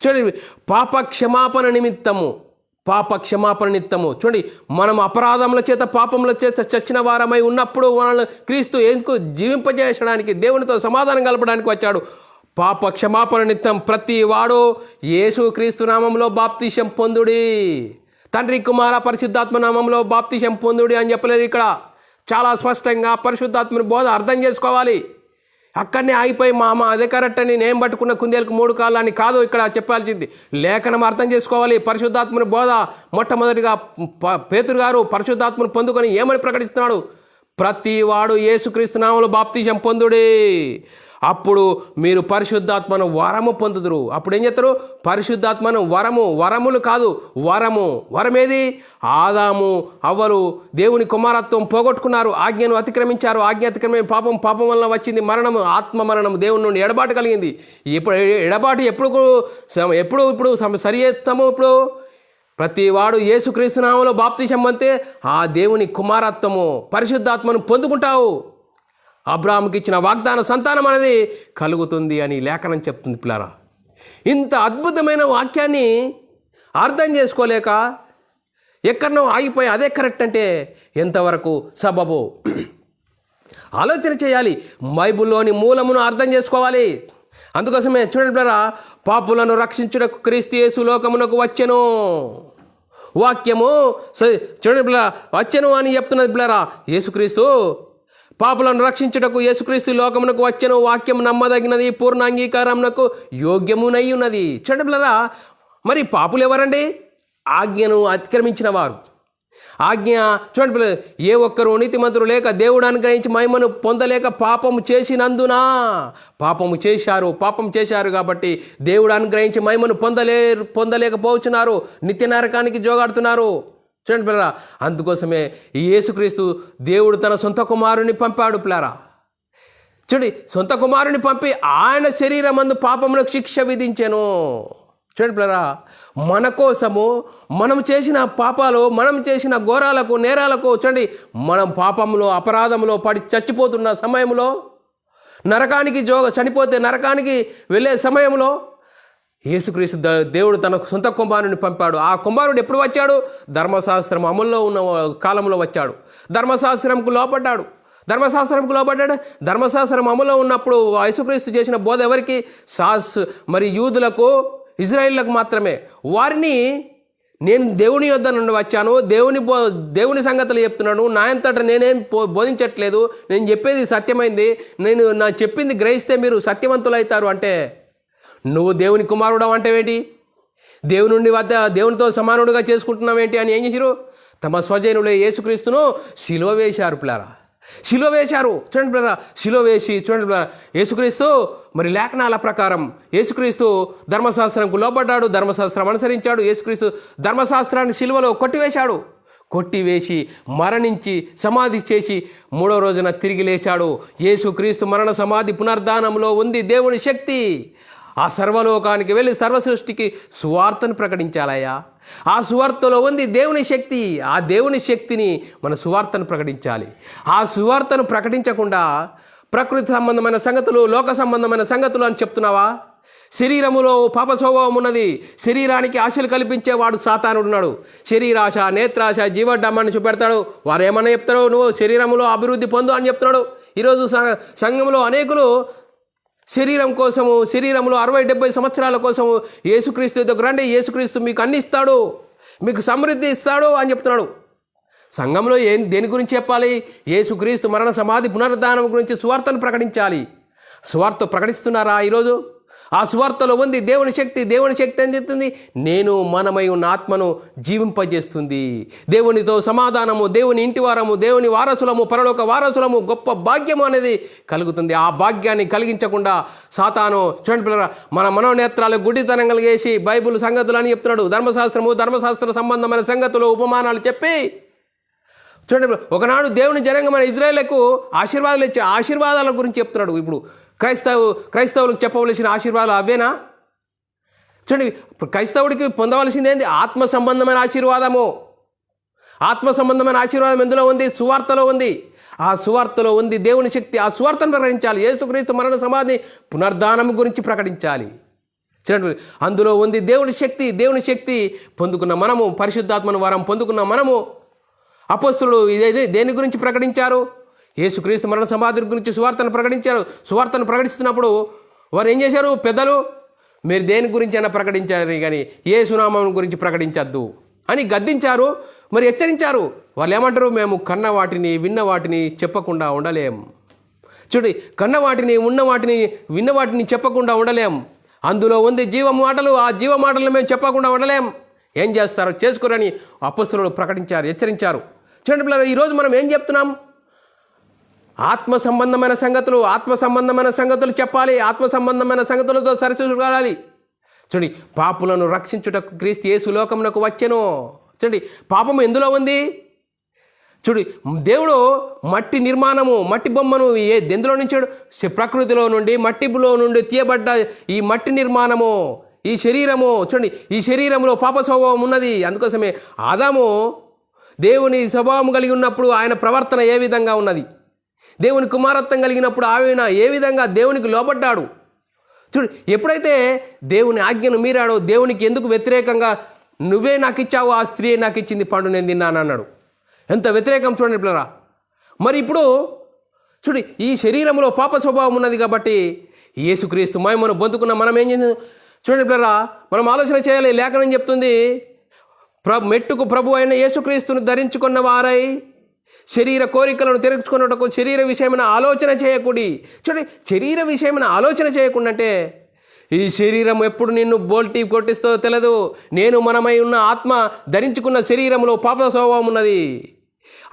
చూడండి పాప క్షమాపణ నిమిత్తము చూడండి మనం అపరాధముల చేత పాపముల చేత చచ్చిన వారమై ఉన్నప్పుడు మనల్ని క్రీస్తు ఎందుకు జీవింపజేయడానికి, దేవునితో సమాధానం కలపడానికి వచ్చాడు. పాప క్షమాపణ నిమిత్తం ప్రతి వాడు యేసు క్రీస్తు నామంలో బాప్తీసం పొందుడి, తండ్రి కుమార పరిశుద్ధాత్మ నామంలో బాప్తీసం పొందుడి అని చెప్పలేదు. ఇక్కడ చాలా స్పష్టంగా పరిశుద్ధాత్మని బోధ అర్థం చేసుకోవాలి. అక్కడనే ఆగిపోయి అదే కరెక్ట్ అని నేను పట్టుకున్న కుందేలకు 3 కాళ్ళు అని కాదు ఇక్కడ చెప్పాల్సింది. లేఖనం అర్థం చేసుకోవాలి. పరిశుద్ధాత్మని బోధ మొట్టమొదటిగా పేతురు గారు పరిశుద్ధాత్మను పొందుకొని ఏమని ప్రకటిస్తున్నాడు? ప్రతి వాడు యేసుక్రీస్తు నామములో బాప్తీసం పొందుడి, అప్పుడు మీరు పరిశుద్ధాత్మను వరము పొందుదురు. అప్పుడు ఏం చేస్తారు? పరిశుద్ధాత్మను వరములు కాదు, వరమేది? ఆదాము అవ్వలు దేవుని కుమారత్వం పోగొట్టుకున్నారు, ఆజ్ఞను అతిక్రమించారు. ఆజ్ఞ అతిక్రమం పాపం వలన వచ్చింది మరణము, ఆత్మ మరణం, దేవుని నుండి ఎడబాటు కలిగింది. ఎడబాటు ఎప్పుడు సరి చేస్తాము? ఇప్పుడు ప్రతి వాడు యేసుక్రీస్తు నామములో బాప్తీసం పొందితే ఆ దేవుని కుమారత్వము పరిశుద్ధాత్మను పొందుకుంటావు. అబ్రాహాముకి ఇచ్చిన వాగ్దాన సంతానం అనేది కలుగుతుంది అని లేఖనం చెప్తుంది పిల్లరా. ఇంత అద్భుతమైన వాక్యాన్ని అర్థం చేసుకోలేక ఎక్కడనో ఆగిపోయి అదే కరెక్ట్ అంటే ఎంతవరకు సబబు? ఆలోచన చేయాలి. బైబిల్లోని మూలమును అర్థం చేసుకోవాలి. అందుకోసమే చూడండి పిల్లరా, పాపులను రక్షించుటకు క్రీస్తు యేసు లోకమునకు వచ్చెను. వాక్యము చూడండి పిల్లరా, వచ్చెను అని చెప్తున్నది పిల్లరా. యేసుక్రీస్తు పాపులను రక్షించుటకు యేసుక్రీస్తు లోకమునకు వచ్చెను. వాక్యం నమ్మదగినది, పూర్ణ అంగీకారమునకు యోగ్యమునై ఉన్నది. చూడండి పిల్లరా, మరి పాపులు ఎవరండి? ఆజ్ఞను అతిక్రమించిన వారు. ఆజ్ఞ చూడండి పిల్లలు, ఏ ఒక్కరు నీతిమంతులు లేక దేవుడు అనుగ్రహించి మహిమను పొందలేక పాపము చేశారు కాబట్టి దేవుడు అనుగ్రహించి మహిమను పొందలేకపోతున్నారు, నిత్య నరకానికి జోగాడుతున్నారు. చూడండి పిల్లరా, అందుకోసమే ఈ యేసుక్రీస్తు దేవుడు తన సొంత కుమారుని పంపాడు పిల్లరా. చూడండి, సొంత కుమారుని పంపి ఆయన శరీరమందు పాపములకు శిక్ష విధించెను. చూడండి పిల్లరా, మన కోసము మనం చేసిన పాపాలు, మనం చేసిన ఘోరాలకు నేరాలకు, చూడండి మనం పాపంలో అపరాధంలో పడి చచ్చిపోతున్న సమయంలో, చనిపోతే నరకానికి వెళ్ళే సమయంలో యేసుక్రీస్తు దేవుడు తన సొంత కుమారుని పంపాడు. ఆ కుమారుడు ఎప్పుడు వచ్చాడు? ధర్మశాస్త్రం అమల్లో ఉన్న కాలంలో వచ్చాడు. ధర్మశాస్త్రంకు లోపడ్డాడు. ధర్మశాస్త్రం అమల్లో ఉన్నప్పుడు యేసుక్రీస్తు చేసిన బోధ ఎవరికి? మరి యూదులకు, ఇజ్రాయిల్లకు మాత్రమే. వారిని నేను దేవుని యొద్ద నుండి వచ్చాను, దేవుని సంగతులు చెప్తున్నాను, నా అంతటా నేనేం బోధించట్లేదు, నేను చెప్పేది సత్యమైంది, నేను నా చెప్పింది గ్రహిస్తే మీరు సత్యవంతులు అవుతారు అంటే, నువ్వు దేవుని కుమారుడు అంటేవేంటి? దేవునితో సమానుడుగా చేసుకుంటున్నావేంటి అని ఏం చేశారు? తమ స్వజనులే యేసుక్రీస్తును సిలువ వేశారు పిల్లరా. చూడండి పిల్లరా, సిలువ వేసి చూడండి పిల్లరా, యేసుక్రీస్తు మరి లేఖనాల ప్రకారం యేసుక్రీస్తు ధర్మశాస్త్రంకు లోబడ్డాడు, ధర్మశాస్త్రం అనుసరించాడు. యేసుక్రీస్తు ధర్మశాస్త్రాన్ని సిలువలో కొట్టివేసి మరణించి సమాధి చేసి 3వ రోజున తిరిగి లేచాడు. యేసుక్రీస్తు మరణ సమాధి పునర్ధానంలో ఉంది దేవుని శక్తి. ఆ సర్వలోకానికి వెళ్ళి సర్వసృష్టికి సువార్తను ప్రకటించాలయ్యా. ఆ సువార్తలో ఉంది దేవుని శక్తి. ఆ దేవుని శక్తిని మన సువార్తను ప్రకటించాలి. ఆ సువార్తను ప్రకటించకుండా ప్రకృతి సంబంధమైన సంగతులు, లోక సంబంధమైన సంగతులు అని చెప్తున్నావా? శరీరములో పాప స్వభావం ఉన్నది. శరీరానికి ఆశలు కల్పించేవాడు సాతానుడున్నాడు. శరీరాశ, నేత్రాశ, జీవడ్డమ్మని చూపెడతాడు. వారు ఏమన్నా చెప్తారు? నువ్వు శరీరంలో అభివృద్ధి పొందు అని చెప్తున్నాడు. ఈరోజు సంఘంలో అనేకులు శరీరంలో 60-70 సంవత్సరాల కోసము యేసుక్రీస్తు దగ్గర రండి, యేసుక్రీస్తు మీకు అన్ని ఇస్తాడు, మీకు సమృద్ధి ఇస్తాడు అని చెప్తున్నాడు. సంఘంలో దేని గురించి చెప్పాలి? యేసుక్రీస్తు మరణ సమాధి పునరుద్ధానం గురించి సువార్తను ప్రకటించాలి. సువార్త ప్రకటిస్తున్నారా ఈరోజు? ఆ సువార్తలో ఉంది దేవుని శక్తి ఏం చెప్తుంది? మనమై ఉన్న ఆత్మను జీవింపజేస్తుంది. దేవునితో సమాధానము, దేవుని ఇంటి వారము, దేవుని వారసులము, పరలోక వారసులము, గొప్ప భాగ్యము అనేది కలుగుతుంది. ఆ భాగ్యాన్ని కలిగించకుండా సాతాను చూడండి పిల్లరా, మన మనోనేత్రాలు గుడ్డితనం కలిగేసి బైబిల్ సంగతులు అని చెప్తున్నాడు. ధర్మశాస్త్ర సంబంధమైన సంగతులు, ఉపమానాలు చెప్పి చూడండి, ఒకనాడు దేవుని జనాంగమైన ఇజ్రాయేలుకు ఆశీర్వాదాలు ఇచ్చే ఆశీర్వాదాల గురించి చెప్తున్నాడు. ఇప్పుడు క్రైస్తవులకు చెప్పవలసిన ఆశీర్వాదాలు అవేనా? చూడండి, క్రైస్తవుడికి పొందవలసింది ఏంది? ఆత్మ సంబంధమైన ఆశీర్వాదం ఎందులో ఉంది? సువార్తలో ఉంది. ఆ సువార్తలో ఉంది దేవుని శక్తి. ఆ సువార్తను ప్రకటించాలి. యేసుక్రీస్తు మరణ సమాధి పునర్ధానం గురించి ప్రకటించాలి. చూడండి, అందులో ఉంది దేవుని శక్తి పొందుకున్న మనము, పరిశుద్ధాత్మను వరం పొందుకున్న మనము, అపోస్తలులు దేని గురించి ప్రకటించారు? యేసుక్రీస్తు మరణ సమాధి గురించి సువార్తను ప్రకటించారు. సువార్తను ప్రకటిస్తున్నప్పుడు వారు ఏం చేశారు? పెద్దలు, మీరు దేని గురించి అయినా ప్రకటించారు కానీ యేసునామం గురించి ప్రకటించద్దు అని గద్దించారు, మరి హెచ్చరించారు. వాళ్ళు ఏమంటారు? మేము కన్న వాటిని విన్న వాటిని చెప్పకుండా ఉండలేం. చూడండి, కన్న వాటిని విన్న వాటిని చెప్పకుండా ఉండలేం. అందులో ఉంది జీవ మాటలు. ఆ జీవ మాటలను మేము చెప్పకుండా ఉండలేం. ఏం చేస్తారో చేసుకోరని అపోస్తలులు ప్రకటించారు, హెచ్చరించారు. చూడండి పిల్లలు, ఈరోజు మనం ఏం చెప్తున్నాం? ఆత్మ సంబంధమైన సంగతులు చెప్పాలి. ఆత్మ సంబంధమైన సంగతులతో సరిచూడాలి. చూడండి, పాపులను రక్షించుటకు క్రీస్తు యేసు లోకమునకు వచ్చెను. చూడండి, పాపము ఎందులో ఉంది? చూడు, దేవుడు మట్టి నిర్మాణము, మట్టి బొమ్మను ఎందులో నుంచాడు? ప్రకృతిలో నుండి, మట్టిలో నుండి తీయబడ్డ ఈ మట్టి నిర్మాణము, ఈ శరీరము. చూడండి, ఈ శరీరంలో పాప స్వభావం ఉన్నది. అందుకోసమే ఆదాము దేవుని స్వభావం కలిగి ఉన్నప్పుడు ఆయన ప్రవర్తన ఏ విధంగా ఉన్నది? దేవుని కుమారత్వం కలిగినప్పుడు ఆయన ఏ విధంగా దేవునికి లోబడ్డాడు? చూడు, ఎప్పుడైతే దేవుని ఆజ్ఞను మీరాడో, దేవునికి ఎందుకు వ్యతిరేకంగా నువ్వే నాకు ఇచ్చావు, ఆ స్త్రీ నాకు ఇచ్చింది పండు నేను తిన్నాను అన్నాడు. ఎంత వ్యతిరేకం చూడండి పిల్లరా. మరి ఇప్పుడు చూడు, ఈ శరీరంలో పాప స్వభావం ఉన్నది కాబట్టి యేసుక్రీస్తు మహిమను పొందుకున్న మనం ఏం చేయాలి? చూడండి పిల్లరా, మనం ఆలోచన చేయాలి. లేఖనం చెప్తుంది, మెట్టుకు ప్రభు అయిన యేసుక్రీస్తును ధరించుకున్న వారై శరీర కోరికలను తెరుచుకున్నటకు శరీర విషయమైన ఆలోచన చేయకూడి. చూడండి, శరీర విషయమైన ఆలోచన చేయకుండా అంటే ఈ శరీరం ఎప్పుడు నిన్ను బోల్టీ కొట్టిస్తో తెలియదు. నేను మనమై ఉన్న ఆత్మ ధరించుకున్న శరీరంలో పాప స్వభావం ఉన్నది.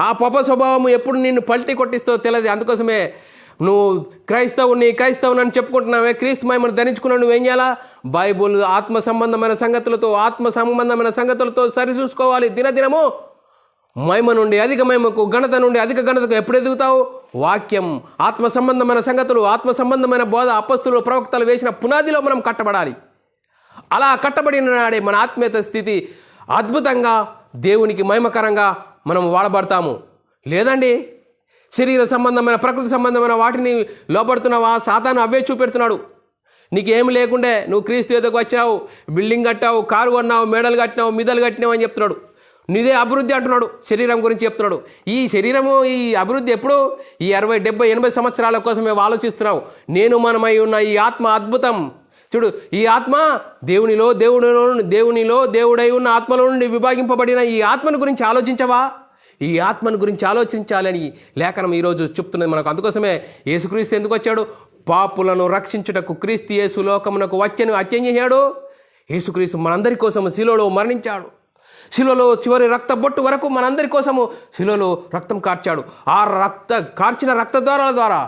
ఆ పాప స్వభావం ఎప్పుడు నిన్ను పల్టీ కొట్టిస్తో తెలియదు. అందుకోసమే నువ్వు క్రైస్తవుని అని చెప్పుకుంటున్నావే, క్రీస్తు మహిమను ధరించుకున్నావు, నువ్వేం చేయాలా? బైబుల్ ఆత్మ సంబంధమైన సంగతులతో సరిచూసుకోవాలి. దినదినము మహిమ నుండి అధిక మహిమకు, ఘనత నుండి అధిక ఘనతకు ఎప్పుడు ఎదుగుతావు? వాక్యం, ఆత్మ సంబంధమైన సంగతులు, ఆత్మ సంబంధమైన బోధ, అపొస్తలులు, ప్రవక్తలు వేసిన పునాదిలో మనం కట్టబడాలి. అలా కట్టబడిన నాడే మన ఆత్మీయత స్థితి అద్భుతంగా, దేవునికి మహిమకరంగా మనం వాడబడతాము. లేదండి, శరీర సంబంధమైన, ప్రకృతి సంబంధమైన వాటిని లోపడుతున్నావా? సాతాను అవే చూపెడుతున్నాడు. నీకేమి లేకుండే నువ్వు క్రీస్తు ఎదుగు వచ్చావు, బిల్డింగ్ కట్టావు, కారు కొన్నావు, మేడలు కట్టినావు, మిదలు కట్టినావు అని చెప్తున్నాడు. నీదే అభివృద్ధి అంటున్నాడు. శరీరం గురించి చెప్తున్నాడు. ఈ శరీరము, ఈ అభివృద్ధి ఎప్పుడు? ఈ 60, 70, 80 సంవత్సరాల కోసమే ఆలోచిస్తున్నావు. నేను మనమై ఉన్న ఈ ఆత్మ అద్భుతం. చూడు, ఈ ఆత్మ దేవునిలో దేవుడై ఉన్న ఆత్మలో నుండి విభాగింపబడిన ఈ ఆత్మను గురించి ఆలోచించవా? ఈ ఆత్మను గురించి ఆలోచించాలని లేఖనం ఈరోజు చెప్తున్నది మనకు. అందుకోసమే యేసుక్రీస్తు ఎందుకు వచ్చాడు? పాపులను రక్షించుటకు క్రీస్తు యేసు లోకమునకు వచ్చెను. అత్యం చేశాడు. యేసుక్రీస్తు మనందరి కోసం శిలువలో మరణించాడు. శిలువలో చివరి రక్త బొట్టు వరకు మనందరి కోసము శిలువలో రక్తం కార్చాడు. ఆ కార్చిన రక్తద్వారాల ద్వారా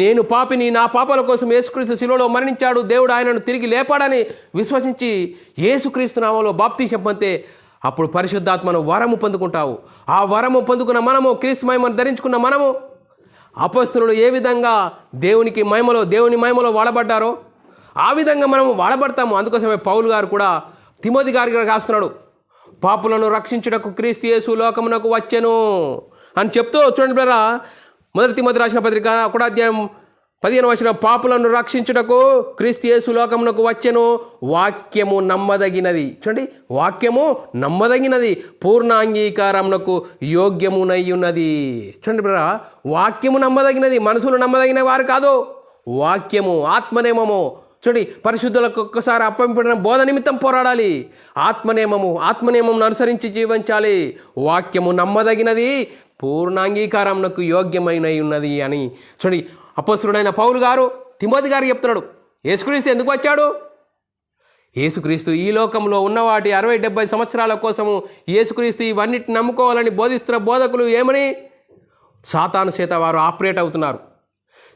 నేను పాపిని, నా పాపాల కోసం యేసుక్రీస్తు శిలువలో మరణించాడు, దేవుడు ఆయనను తిరిగి లేపాడని విశ్వసించి యేసుక్రీస్తు నామములో బాప్తిసం పొందితే అప్పుడు పరిశుద్ధాత్మను వరము పొందుకుంటావు. ఆ వరము పొందుకున్న మనము, క్రీస్తు మహిమను ధరించుకున్న మనము, అపొస్తలులు ఏ విధంగా దేవుని మహిమలో వాడబడ్డారో ఆ విధంగా మనము వాడబడతాము. అందుకోసమే పౌలు గారు కూడా తిమోతి గారికి రాస్తున్నాడు, పాపులను రక్షించుటకు క్రీస్తు యేసు లోకమునకు వచ్చెను అని చెప్తూ. చూడండి బ్రదరా, 1 తిమోతి రాసిన పత్రిక 1 అధ్యాయం 15వ వచనం, పాపులను రక్షించుటకు క్రీస్తు యేసు లోకమునకు వచ్చెను, వాక్యము నమ్మదగినది. చూడండి, వాక్యము నమ్మదగినది, పూర్ణ అంగీకారమునకు యోగ్యమునై ఉన్నది. చూడండి బ్రదరా, వాక్యము నమ్మదగినది, మనుషులు నమ్మదగిన వారు కాదు. వాక్యము, ఆత్మనేమము. చూడండి, పరిశుద్ధులకు ఒక్కసారి అప్పంపడిన బోధ నిమిత్తం పోరాడాలి. ఆత్మనియమం అనుసరించి జీవించాలి. వాక్యము నమ్మదగినది, పూర్ణాంగీకారమునకు యోగ్యమైన ఉన్నది అని చూడండి అపొస్తలుడైన పౌలు గారు తిమోతి గారు చెప్తున్నాడు. యేసుక్రీస్తు ఎందుకు వచ్చాడు? యేసుక్రీస్తు ఈ లోకంలో ఉన్నవాటి 60, 70 సంవత్సరాల కోసము యేసుక్రీస్తు ఇవన్నిటిని నమ్ముకోవాలని బోధిస్తున్న బోధకులు ఏమని? సాతాను చేత వారు ఆపరేట్ అవుతున్నారు.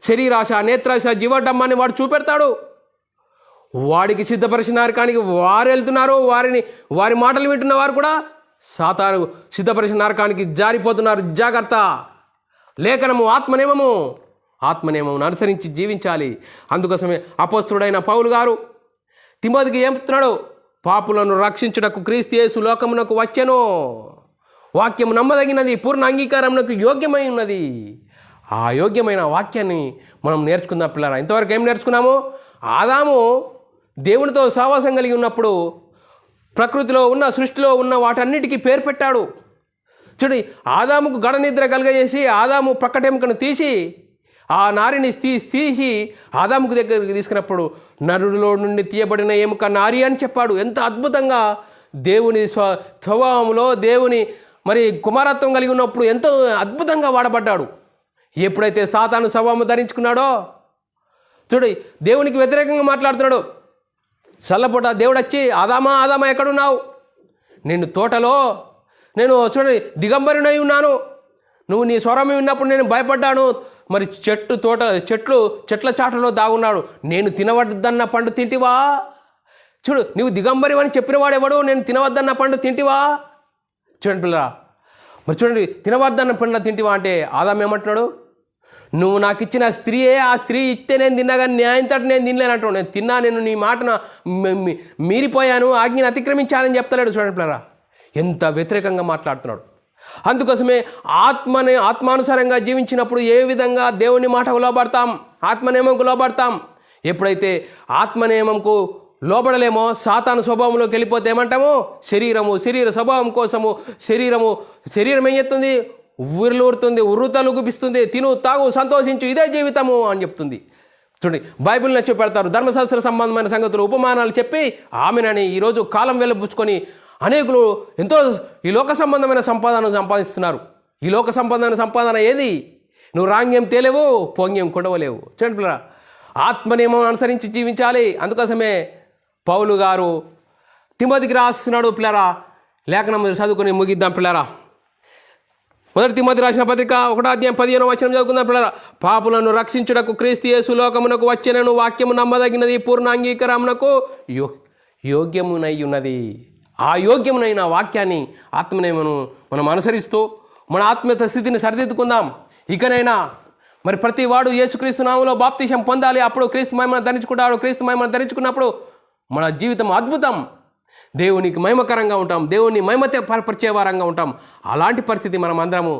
శరీరాశ, నేత్రాశ, జీవడమ్మాన్ని వాడు చూపెడతాడు. వాడికి సిద్ధపరిచిన నరకానికి వారు వెళ్తున్నారు. వారి మాటలు వింటున్న వారు కూడా సాతాను సిద్ధపరిచిన నరకానికి జారిపోతున్నారు. జాగ్రత్త. లేఖనము, ఆత్మనియమమును అనుసరించి జీవించాలి. అందుకోసమే అపొస్తలుడైన పౌలు గారు తిమోతికి ఏం చెప్తున్నాడు? పాపులను రక్షించుటకు క్రీస్తు యేసు లోకమునకు వచ్చెను, వాక్యము నమ్మదగినది, పూర్ణ అంగీకారమునకు యోగ్యమై ఉన్నది. ఆ యోగ్యమైన వాక్యాన్ని మనం నేర్చుకుందాం పిల్లరా. ఇంతవరకు ఏం నేర్చుకున్నాము? ఆదాము దేవునితో సహవాసం కలిగి ఉన్నప్పుడు ప్రకృతిలో ఉన్న, సృష్టిలో ఉన్న వాటన్నిటికీ పేరు పెట్టాడు. చూడు, ఆదాముకు గడ నిద్ర కలగజేసి ఆదాము ప్రక్కటెముకను తీసి ఆ నారిని తీసి ఆదాముకు దగ్గరికి తీసుకున్నప్పుడు నరుడిలో నుండి తీయబడిన ఎముక నారి అని చెప్పాడు. ఎంత అద్భుతంగా దేవుని స్వభావంలో దేవుని కుమారత్వం కలిగి ఉన్నప్పుడు ఎంతో అద్భుతంగా వాడబడ్డాడు. ఎప్పుడైతే సాతాను స్వభావం ధరించుకున్నాడో చూడు, దేవునికి వ్యతిరేకంగా మాట్లాడుతున్నాడు. చల్లపూట దేవుడు వచ్చి, ఆదామా ఎక్కడున్నావు? నేను తోటలో చూడండి దిగంబరినై ఉన్నాను, నువ్వు నీ స్వరం విన్నప్పుడు నేను భయపడ్డాను. చెట్ల చాటలో దాగున్నాడు, నేను తినవద్దన్న పండు తింటివా? చూడు, నువ్వు దిగంబరి అని చెప్పినవాడు ఎవడు? నేను తినవద్దన్న పండు తింటివా? చూడండి పిల్లరా, చూడండి, తినవద్దన్న పండు తింటివా అంటే ఆదాము ఏమంటున్నాడు? నువ్వు నాకు ఇచ్చిన స్త్రీయే, ఆ స్త్రీ ఇస్తే నేను తిన్నా, కానీ న్యాయంతటి నేను తినలేనంటాడు. నేను తిన్నా, నేను నీ మాటను మీరిపోయాను, ఆజ్ఞను అతిక్రమించానని చెప్తలేడు. చూడండి పిల్లరా, ఎంత వ్యతిరేకంగా మాట్లాడుతున్నాడు. అందుకోసమే ఆత్మానుసారంగా జీవించినప్పుడు ఏ విధంగా దేవుని మాటకు లోబడతాం, ఆత్మనియమంకు లోబడతాం. ఎప్పుడైతే ఆత్మనియమంకు లోబడలేమో సాతాను స్వభావంలోకి వెళ్ళిపోతే ఏమంటాము? శరీర స్వభావం కోసము శరీరం ఏం చేస్తుంది? ఊరుతుంది, ఉర్రుతలు గుపిస్తుంది, తిను, తాగు, సంతోషించు, ఇదే జీవితము అని చెప్తుంది. చూడండి, బైబిల్ నచ్చి పెడతారు, ధర్మశాస్త్ర సంబంధమైన సంగతులు, ఉపమానాలు చెప్పి ఆమెనని ఈరోజు కాలం వెళ్ళబుచ్చుకొని అనేకులు ఎంతో ఈ లోక సంబంధమైన సంపాదనను సంపాదిస్తున్నారు. ఈ లోక సంబంధమైన సంపాదన ఏది? నువ్వు రాంగ్యం తేలేవు, పొంగ్యం కొడవలేవు. చూడండి పిల్లరా, ఆత్మ నియమం అనుసరించి జీవించాలి. అందుకోసమే పౌలు గారు తిమోతికి రాస్తున్నాడు. పిల్లరా, లేఖనం చదువుకొని ముగిద్దాం. పిల్లరా, మొదటి తిమోతి రాసిన పత్రిక 1:15 చదువుకుందాం. పిల్లరా, పాపులను రక్షించుటకు క్రీస్తు యేసు లోకమునకు వచ్చెనను వాక్యము నమ్మదగినది, పూర్ణ అంగీకారమునకు యోగ్యమునై ఉన్నది. ఆ యోగ్యమునైన వాక్యాన్ని, ఆత్మనేమను మనం అనుసరిస్తూ మన ఆత్మీయ స్థితిని సరిదిద్దుకుందాం. ఇకనైనా మరి ప్రతి వాడు యేసుక్రీస్తు నామములో బాప్తిసం పొందాలి. అప్పుడు క్రీస్తు మహిమను ధరించుకుంటాడు. క్రీస్తు మహిమను ధరించుకున్నప్పుడు మన జీవితం అద్భుతం, దేవునికి మహిమకరంగా ఉంటాం, దేవుని మహిమతే పరిచే వారంగా ఉంటాం. అలాంటి పరిస్థితి మనం అందరము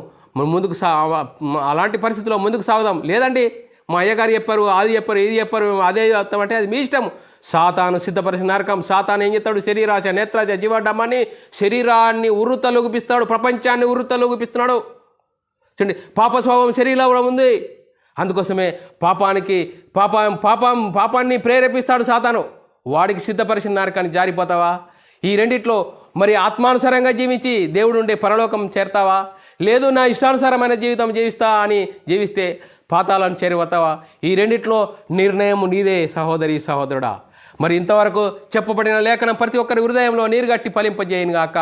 అలాంటి పరిస్థితిలో ముందుకు సాగుదాం. లేదండి, మా అయ్యగారు చెప్పారు, అది చెప్పారు, ఇది చెప్పారు, అదే చెప్తామంటే అది మీ ఇష్టం. సాతాను సిద్ధపరిచిన నరకం. సాతాను ఏం చేస్తాడు? శరీరాశ, నేత్రాశ, జీవడమ్మాన్ని, శరీరాన్ని ఉర్రుతలొగిపిస్తాడు, ప్రపంచాన్ని ఉర్రుతలొగిపిస్తున్నాడు. చూడండి, పాప స్వభావం శరీరంలో ఉంది. అందుకోసమే పాపాన్ని ప్రేరేపిస్తాడు సాతాను. వాడికి సిద్ధపరిచిన నరకాన్ని జారిపోతావా? ఈ రెండిట్లో మరి ఆత్మానుసారంగా జీవించి దేవుడు ఉండే పరలోకం చేరతావా? లేదు, నా ఇష్టానుసారమైన జీవితం జీవిస్తా అని జీవిస్తే పాతాలను చేరిపోతావా? ఈ రెండిట్లో నిర్ణయం నీదే సహోదరి సహోదరుడా. మరి ఇంతవరకు చెప్పబడిన లేఖనం ప్రతి ఒక్కరి హృదయంలో నీరుగట్టి ఫలింపజేయను గాక.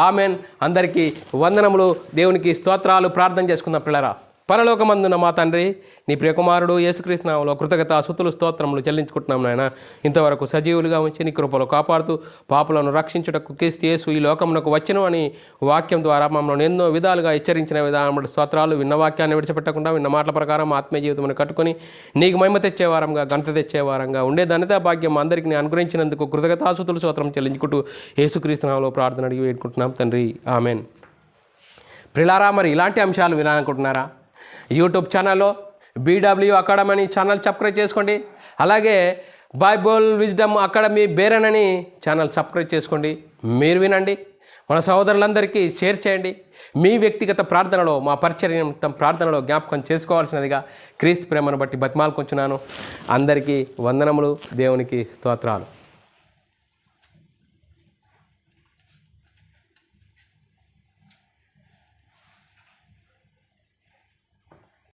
ఆమెన్. అందరికీ వందనములు, దేవునికి స్తోత్రాలు. ప్రార్థన చేసుకుందాం. పిల్లరా, పరలోకమందున మా తండ్రి, నీ ప్రియకుమారుడు యేసుక్రీస్తు నామములో కృతజ్ఞత స్తుతులు స్తోత్రములు చెల్లించుకుంటున్నాం నాయన. ఇంతవరకు సజీవులుగా ఉంచి నీ కృపలో కాపాడుతూ పాపులను రక్షించుటకు క్రీస్తు యేసు ఈ లోకమునకు వచ్చెను అని వాక్యం ద్వారా మమ్మల్ని ఎన్నో విధాలుగా హెచ్చరించిన విధానం స్తోత్రాలు. విన్న వాక్యాన్ని విడిచిపెట్టకుండా విన్న మాటల ప్రకారం ఆత్మీయ జీవితమును కట్టుకొని నీకు మహిమ తెచ్చేవారంగా, ఘనత తెచ్చేవారంగా ఉండే ధన్యతా భాగ్యం అందరికీ అనుగ్రహించినందుకు కృతజ్ఞతా స్తుతులు స్తోత్రం చెల్లించుకుంటూ యేసుక్రీస్తు నామములో ప్రార్థన అడిగి వేడుకుంటున్నాం తండ్రి. ఆమెన్. ప్రిలారా, మరి ఇలాంటి అంశాలు వినాలనుకుంటున్నారా? యూట్యూబ్ ఛానల్లో BW అకాడమీ ఛానల్ సబ్స్క్రైబ్ చేసుకోండి. అలాగే బైబుల్ విజ్డమ్ అకాడమీ బేరన్ అని ఛానల్ సబ్స్క్రైబ్ చేసుకోండి. మీరు వినండి, మన సహోదరులందరికీ షేర్ చేయండి. మీ వ్యక్తిగత ప్రార్థనలో, మా పరిచర్య ప్రార్థనలో జ్ఞాపకం చేసుకోవాల్సినదిగా క్రీస్తు ప్రేమను బట్టి బతిమాలుకొంచున్నాను. అందరికీ వందనములు, దేవునికి స్తోత్రాలు.